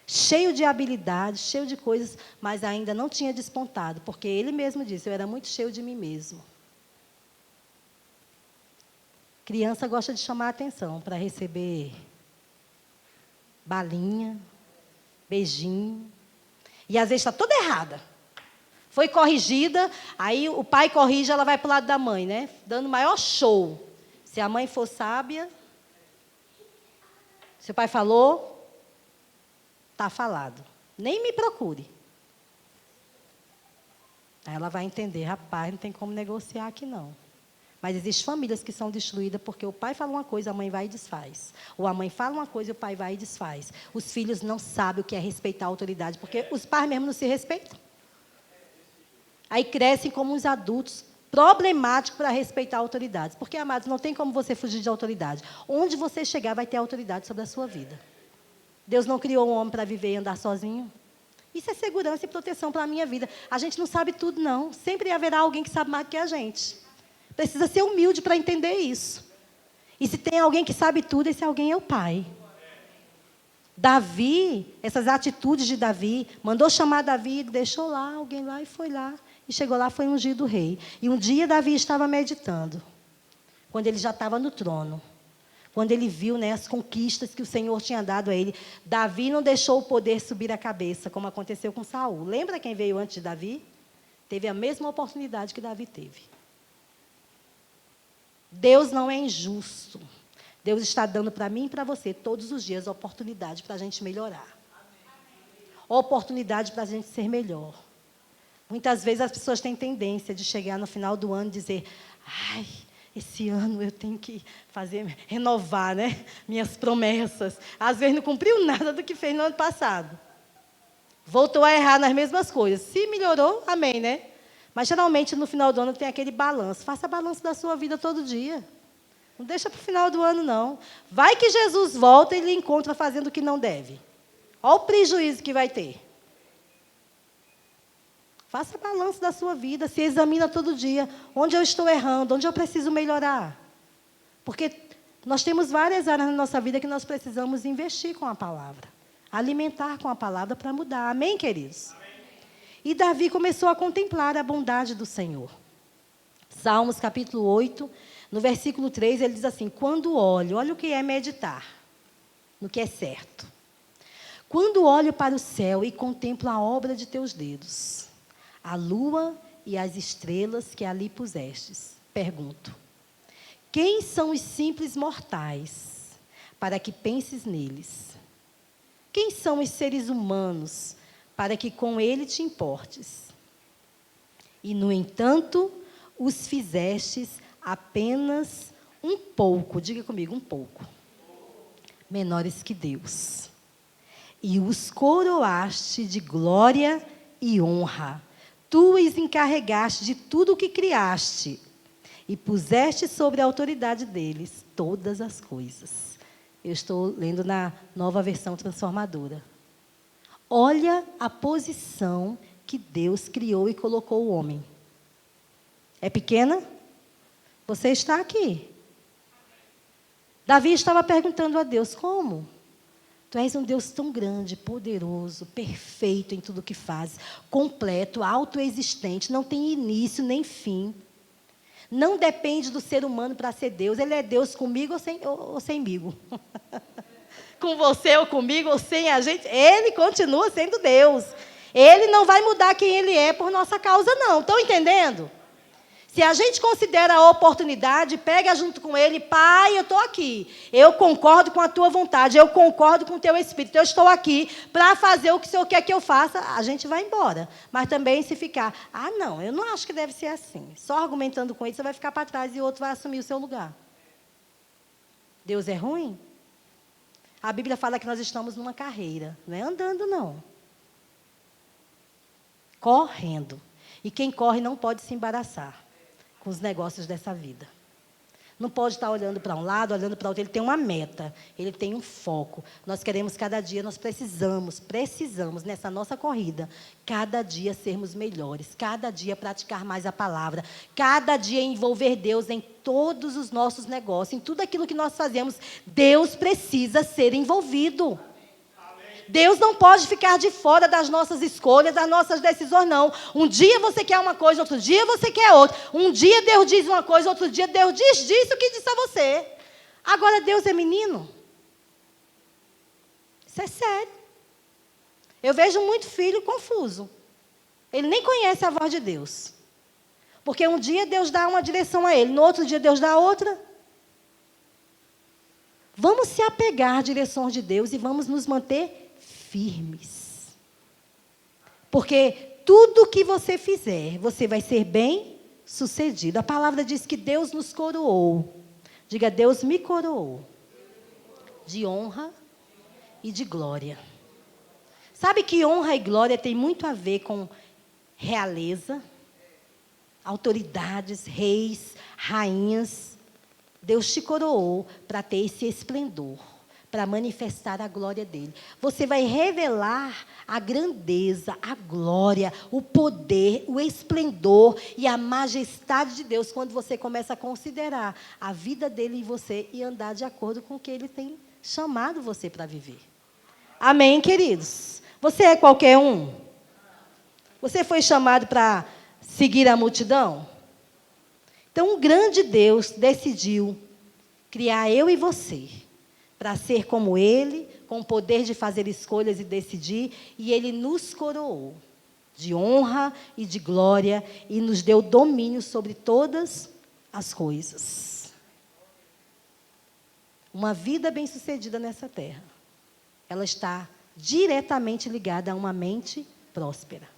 Cheio de habilidades, cheio de coisas, mas ainda não tinha despontado, porque ele mesmo disse, eu era muito cheio de mim mesmo. Criança gosta de chamar a atenção para receber balinha, beijinho. E às vezes está toda errada. Foi corrigida, aí o pai corrige, ela vai para o lado da mãe, né? Dando o maior show. Se a mãe for sábia, se o pai falou, está falado. Nem me procure. Aí ela vai entender, rapaz, não tem como negociar aqui não. Mas existem famílias que são destruídas porque o pai fala uma coisa, a mãe vai e desfaz. Ou a mãe fala uma coisa e o pai vai e desfaz. Os filhos não sabem o que é respeitar a autoridade, porque os pais mesmo não se respeitam. Aí crescem como uns adultos problemáticos para respeitar autoridades. Porque, amados, não tem como você fugir de autoridade. Onde você chegar vai ter autoridade sobre a sua vida. Deus não criou um homem para viver e andar sozinho. Isso é segurança e proteção para a minha vida. A gente não sabe tudo, não. Sempre haverá alguém que sabe mais do que a gente. Precisa ser humilde para entender isso. E se tem alguém que sabe tudo, esse alguém é o Pai. Davi, essas atitudes de Davi, mandou chamar Davi, deixou lá, alguém lá e foi lá. E chegou lá, foi ungido rei. E um dia Davi estava meditando, quando ele já estava no trono. Quando ele viu, né, as conquistas que o Senhor tinha dado a ele. Davi não deixou o poder subir a cabeça, como aconteceu com Saul. Lembra quem veio antes de Davi? Teve a mesma oportunidade que Davi teve. Deus não é injusto. Deus está dando para mim e para você, todos os dias, oportunidade para a gente melhorar. Oportunidade para a gente ser melhor. Muitas vezes as pessoas têm tendência de chegar no final do ano e dizer, ai, esse ano eu tenho que renovar, né, minhas promessas. Às vezes não cumpriu nada do que fez no ano passado. Voltou a errar nas mesmas coisas. Se melhorou, amém, né? Mas, geralmente, no final do ano, tem aquele balanço. Faça balanço da sua vida todo dia. Não deixa para o final do ano, não. Vai que Jesus volta e lhe encontra fazendo o que não deve. Olha o prejuízo que vai ter. Faça balanço da sua vida. Se examina todo dia. Onde eu estou errando? Onde eu preciso melhorar? Porque nós temos várias áreas na nossa vida que nós precisamos investir com a palavra. Alimentar com a palavra para mudar. Amém, queridos? Amém. E Davi começou a contemplar a bondade do Senhor. Salmos capítulo 8, no versículo 3, ele diz assim, quando olho, olha o que é meditar, no que é certo. Quando olho para o céu e contemplo a obra de teus dedos, a lua e as estrelas que ali pusestes, pergunto, quem são os simples mortais para que penses neles? Quem são os seres humanos para que com ele te importes? E, no entanto, os fizestes apenas um pouco, diga comigo, um pouco, menores que Deus. E os coroaste de glória e honra. Tu os encarregaste de tudo o que criaste e puseste sobre a autoridade deles todas as coisas. Eu estou lendo na Nova Versão Transformadora. Olha a posição que Deus criou e colocou o homem. É pequena? Você está aqui. Davi estava perguntando a Deus, como? Tu és um Deus tão grande, poderoso, perfeito em tudo que fazes, completo, autoexistente, não tem início nem fim. Não depende do ser humano para ser Deus. Ele é Deus comigo ou semigo. Com você ou comigo ou sem a gente, ele continua sendo Deus. Ele não vai mudar quem ele é por nossa causa, não. Estão entendendo? Se a gente considera a oportunidade, pega junto com ele, Pai, eu estou aqui. Eu concordo com a tua vontade, eu concordo com o teu espírito. Eu estou aqui para fazer o que o Senhor quer que eu faça. A gente vai embora. Mas também se ficar, não, eu não acho que deve ser assim. Só argumentando com ele, você vai ficar para trás e o outro vai assumir o seu lugar. Deus é ruim? A Bíblia fala que nós estamos numa carreira. Não é andando, não. Correndo. E quem corre não pode se embaraçar com os negócios dessa vida. Não pode estar olhando para um lado, olhando para outro. Ele tem uma meta, ele tem um foco. Nós queremos cada dia, nós precisamos nessa nossa corrida, cada dia sermos melhores, cada dia praticar mais a palavra, cada dia envolver Deus em todos os nossos negócios, em tudo aquilo que nós fazemos. Deus precisa ser envolvido. Deus não pode ficar de fora das nossas escolhas, das nossas decisões, não. Um dia você quer uma coisa, outro dia você quer outra. Um dia Deus diz uma coisa, outro dia Deus diz o que disse a você. Agora Deus é menino? Isso é sério. Eu vejo muito filho confuso. Ele nem conhece a voz de Deus. Porque um dia Deus dá uma direção a ele, no outro dia Deus dá outra. Vamos se apegar às direções de Deus e vamos nos manter firmes. Porque tudo que você fizer, você vai ser bem sucedido. A palavra diz que Deus nos coroou. Diga, Deus me coroou de honra e de glória. Sabe que honra e glória tem muito a ver com realeza, autoridades, reis, rainhas. Deus te coroou para ter esse esplendor, para manifestar a glória dele. Você vai revelar a grandeza, a glória, o poder, o esplendor e a majestade de Deus quando você começa a considerar a vida dele em você e andar de acordo com o que ele tem chamado você para viver. Amém, queridos? Você é qualquer um? Você foi chamado para seguir a multidão? Então, um grande Deus decidiu criar eu e você para ser como Ele, com o poder de fazer escolhas e decidir, e Ele nos coroou de honra e de glória e nos deu domínio sobre todas as coisas. Uma vida bem-sucedida nessa terra, ela está diretamente ligada a uma mente próspera,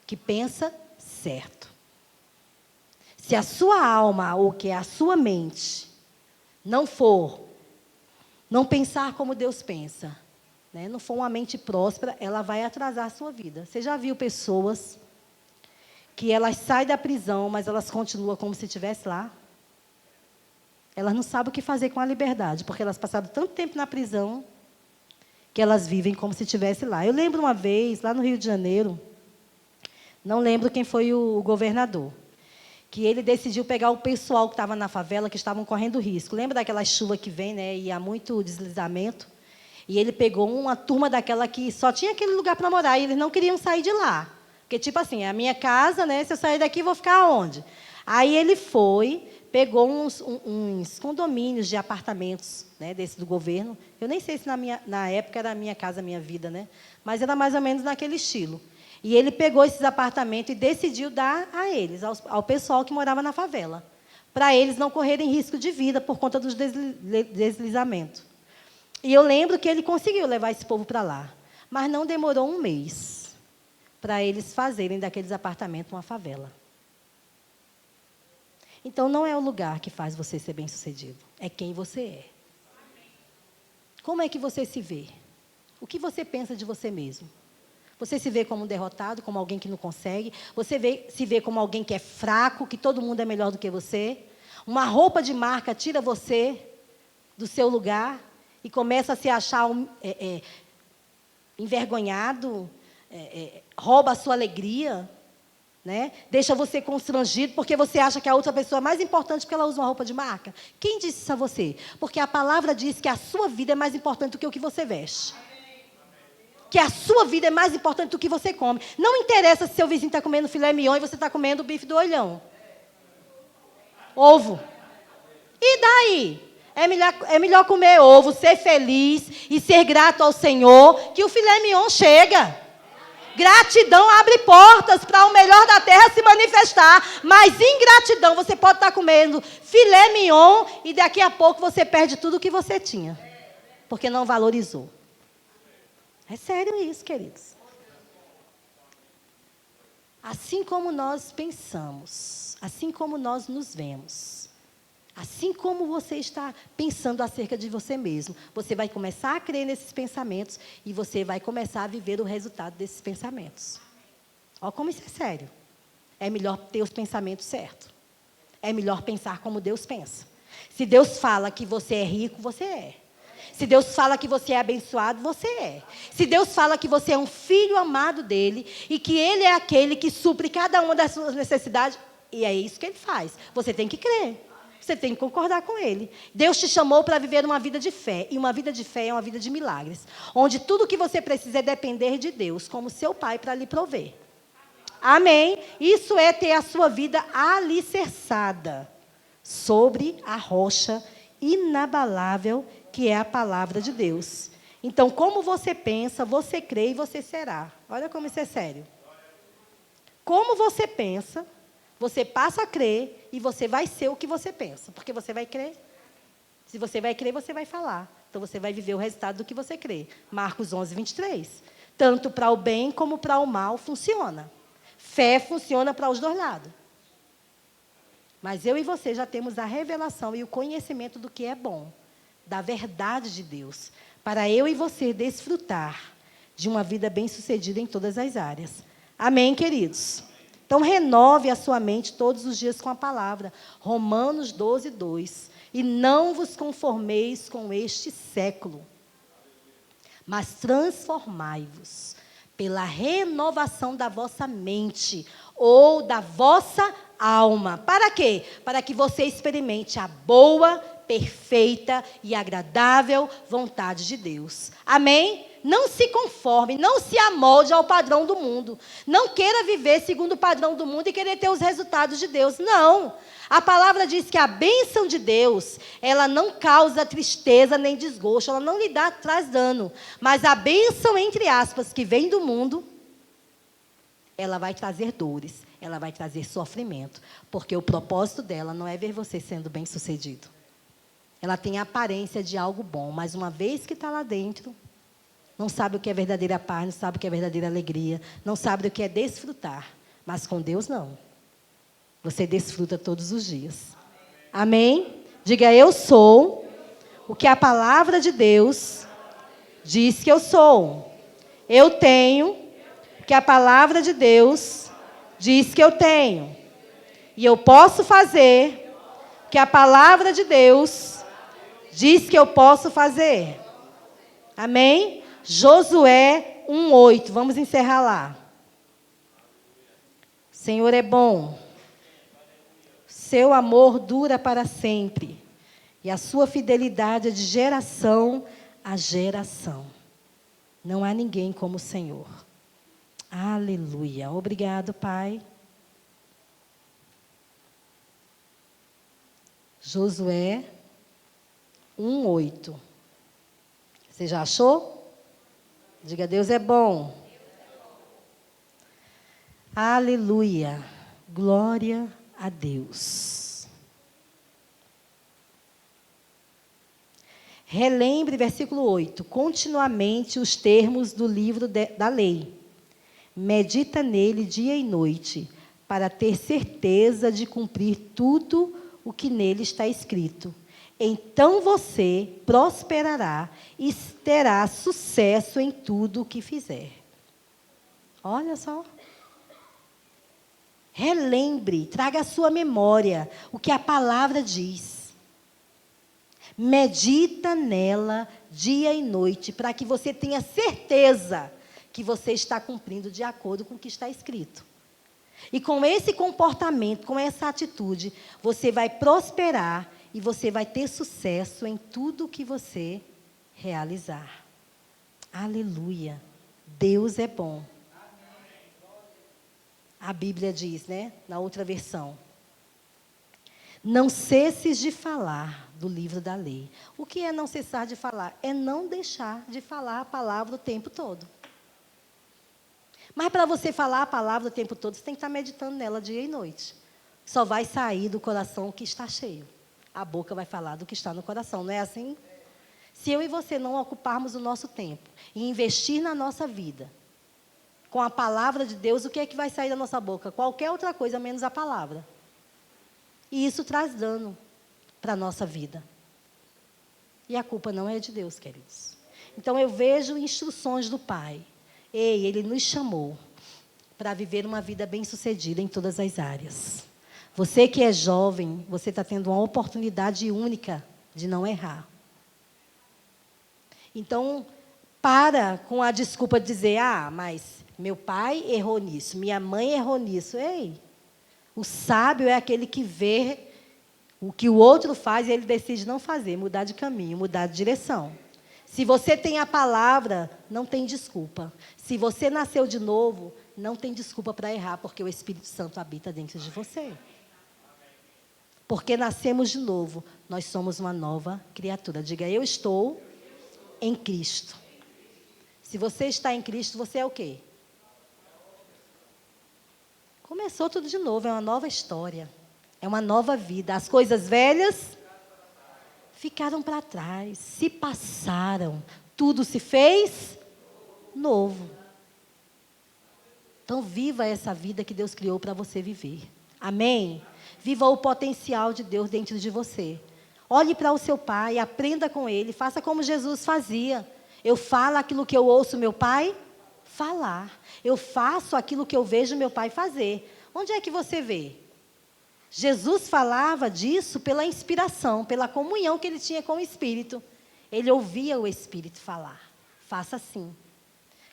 que pensa certo. Se a sua alma, ou que é a sua mente, não pensar como Deus pensa, né? Não for uma mente próspera, ela vai atrasar a sua vida. Você já viu pessoas que elas saem da prisão, mas elas continuam como se estivesse lá? Elas não sabem o que fazer com a liberdade, porque elas passaram tanto tempo na prisão que elas vivem como se estivesse lá. Eu lembro uma vez, lá no Rio de Janeiro, não lembro quem foi o governador, que ele decidiu pegar o pessoal que estava na favela, que estavam correndo risco. Lembra daquela chuva que vem, né, e há muito deslizamento? E ele pegou uma turma daquela que só tinha aquele lugar para morar, e eles não queriam sair de lá. Porque, tipo assim, é a minha casa, né, se eu sair daqui, vou ficar onde? Aí ele foi, pegou uns condomínios de apartamentos, né, desse do governo. Eu nem sei se na época era a Minha Casa Minha Vida, né, mas era mais ou menos naquele estilo. E ele pegou esses apartamentos e decidiu dar a eles, ao pessoal que morava na favela, para eles não correrem risco de vida por conta dos deslizamentos. E eu lembro que ele conseguiu levar esse povo para lá, mas não demorou um mês para eles fazerem daqueles apartamentos uma favela. Então, não é o lugar que faz você ser bem-sucedido, é quem você é. Como é que você se vê? O que você pensa de você mesmo? Você se vê como um derrotado, como alguém que não consegue? Você se vê como alguém que é fraco, que todo mundo é melhor do que você? Uma roupa de marca tira você do seu lugar e começa a se achar envergonhado, rouba a sua alegria, né? Deixa você constrangido porque você acha que a outra pessoa é mais importante porque ela usa uma roupa de marca. Quem disse isso a você? Porque a palavra diz que a sua vida é mais importante do que o que você veste. Que a sua vida é mais importante do que você come. Não interessa se seu vizinho está comendo filé mignon e você está comendo o bife do olhão. Ovo. E daí? É melhor comer ovo, ser feliz e ser grato ao Senhor, que o filé mignon chega. Gratidão abre portas para o melhor da terra se manifestar. Mas ingratidão, você pode estar comendo filé mignon e daqui a pouco você perde tudo o que você tinha. Porque não valorizou. É sério isso, queridos. Assim como nós pensamos, assim como nós nos vemos, assim como você está pensando acerca de você mesmo, você vai começar a crer nesses pensamentos e você vai começar a viver o resultado desses pensamentos. Olha como isso é sério. É melhor ter os pensamentos certos. É melhor pensar como Deus pensa. Se Deus fala que você é rico, você é. Se Deus fala que você é abençoado, você é. Se Deus fala que você é um filho amado dele e que ele é aquele que supre cada uma das suas necessidades, e é isso que ele faz. Você tem que crer. Você tem que concordar com ele. Deus te chamou para viver uma vida de fé. E uma vida de fé é uma vida de milagres. Onde tudo o que você precisa é depender de Deus, como seu pai, para lhe prover. Amém? Isso é ter a sua vida alicerçada sobre a rocha inabalável que é a palavra de Deus. Então, como você pensa, você crê e você será. Olha como isso é sério. Como você pensa, você passa a crer e você vai ser o que você pensa. Porque você vai crer. Se você vai crer, você vai falar. Então, você vai viver o resultado do que você crê. Marcos 11, 23. Tanto para o bem como para o mal funciona. Fé funciona para os dois lados. Mas eu e você já temos a revelação e o conhecimento do que é bom, da verdade de Deus, para eu e você desfrutar de uma vida bem-sucedida em todas as áreas. Amém, queridos? Então, renove a sua mente todos os dias com a palavra. Romanos 12, 2. E não vos conformeis com este século, mas transformai-vos pela renovação da vossa mente ou da vossa alma. Para quê? Para que você experimente a boa, perfeita e agradável vontade de Deus. Amém? Não se conforme, não se amolde ao padrão do mundo. Não queira viver segundo o padrão do mundo e querer ter os resultados de Deus. Não. A palavra diz que a bênção de Deus, ela não causa tristeza nem desgosto, ela não lhe traz dano. Mas a bênção, entre aspas, que vem do mundo, ela vai trazer dores, ela vai trazer sofrimento. Porque o propósito dela não é ver você sendo bem-sucedido. Ela tem a aparência de algo bom, mas uma vez que está lá dentro, não sabe o que é verdadeira paz, não sabe o que é verdadeira alegria, não sabe o que é desfrutar. Mas com Deus, não. Você desfruta todos os dias. Amém? Diga, eu sou o que a palavra de Deus diz que eu sou. Eu tenho o que a palavra de Deus diz que eu tenho. E eu posso fazer o que a palavra de Deus diz que eu posso fazer. Amém? Josué 1:8. Vamos encerrar lá. O Senhor é bom. Seu amor dura para sempre. E a sua fidelidade é de geração a geração. Não há ninguém como o Senhor. Aleluia. Obrigado, Pai. Josué 1:8. Você já achou? Diga, Deus é bom. Aleluia. Glória a Deus. Relembre, versículo 8. Continuamente os termos do livro da lei. Medita nele dia e noite, para ter certeza de cumprir tudo o que nele está escrito. Então você prosperará e terá sucesso em tudo o que fizer. Olha só. Relembre, traga à sua memória o que a palavra diz. Medita nela dia e noite, para que você tenha certeza que você está cumprindo de acordo com o que está escrito. E com esse comportamento, com essa atitude, você vai prosperar e você vai ter sucesso em tudo que você realizar. Aleluia. Deus é bom. A Bíblia diz, né? Na outra versão. Não cesses de falar do livro da lei. O que é não cessar de falar? É não deixar de falar a palavra o tempo todo. Mas para você falar a palavra o tempo todo, você tem que estar meditando nela dia e noite. Só vai sair do coração o que está cheio. A boca vai falar do que está no coração, não é assim? Se eu e você não ocuparmos o nosso tempo e investir na nossa vida com a palavra de Deus, o que é que vai sair da nossa boca? Qualquer outra coisa, menos a palavra. E isso traz dano para a nossa vida. E a culpa não é de Deus, queridos. Então, eu vejo instruções do Pai. Ei, Ele nos chamou para viver uma vida bem-sucedida em todas as áreas. Você que é jovem, você está tendo uma oportunidade única de não errar. Então, para com a desculpa de dizer, mas meu pai errou nisso, minha mãe errou nisso. Ei, o sábio é aquele que vê o que o outro faz e ele decide não fazer, mudar de caminho, mudar de direção. Se você tem a palavra, não tem desculpa. Se você nasceu de novo, não tem desculpa para errar, porque o Espírito Santo habita dentro de você. Porque nascemos de novo, nós somos uma nova criatura. Diga, eu estou em Cristo. Se você está em Cristo, você é o quê? Começou tudo de novo, é uma nova história. É uma nova vida. As coisas velhas ficaram para trás, se passaram. Tudo se fez novo. Então, viva essa vida que Deus criou para você viver. Amém? Viva o potencial de Deus dentro de você. Olhe para o seu pai, aprenda com ele, faça como Jesus fazia. Eu falo aquilo que eu ouço meu pai falar. Eu faço aquilo que eu vejo meu pai fazer. Onde é que você vê? Jesus falava disso pela inspiração, pela comunhão que ele tinha com o Espírito. Ele ouvia o Espírito falar. Faça assim.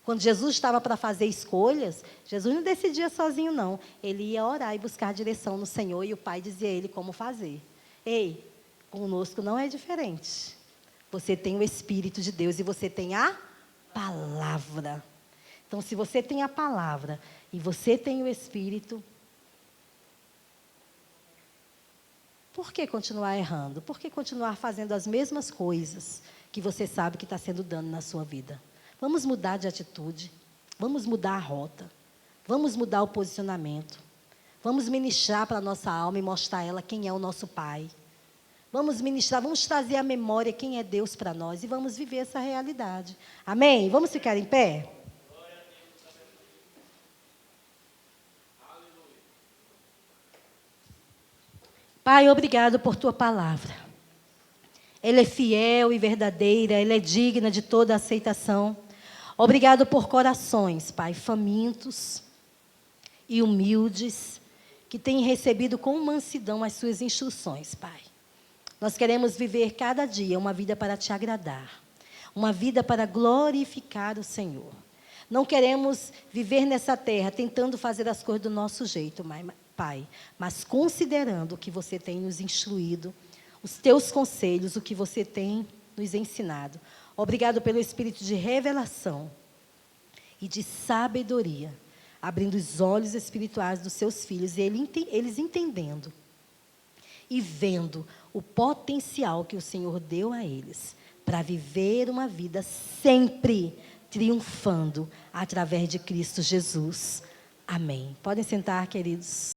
Quando Jesus estava para fazer escolhas, Jesus não decidia sozinho, não. Ele ia orar e buscar direção no Senhor e o Pai dizia a ele como fazer. Ei, conosco não é diferente. Você tem o Espírito de Deus e você tem a palavra. Então, se você tem a palavra e você tem o Espírito, por que continuar errando? Por que continuar fazendo as mesmas coisas que você sabe que está sendo dano na sua vida? Vamos mudar de atitude, vamos mudar a rota, vamos mudar o posicionamento, vamos ministrar para a nossa alma e mostrar a ela quem é o nosso Pai. Vamos ministrar, vamos trazer à memória quem é Deus para nós e vamos viver essa realidade. Amém? Vamos ficar em pé? Pai, obrigado por tua palavra. Ela é fiel e verdadeira, ela é digna de toda aceitação. Obrigado por corações, Pai, famintos e humildes, que têm recebido com mansidão as suas instruções, Pai. Nós queremos viver cada dia uma vida para te agradar, uma vida para glorificar o Senhor. Não queremos viver nessa terra tentando fazer as coisas do nosso jeito, Pai, mas considerando o que você tem nos instruído, os teus conselhos, o que você tem nos ensinado. Obrigado pelo espírito de revelação e de sabedoria, abrindo os olhos espirituais dos seus filhos, e eles entendendo e vendo o potencial que o Senhor deu a eles para viver uma vida sempre triunfando através de Cristo Jesus. Amém. Podem sentar, queridos.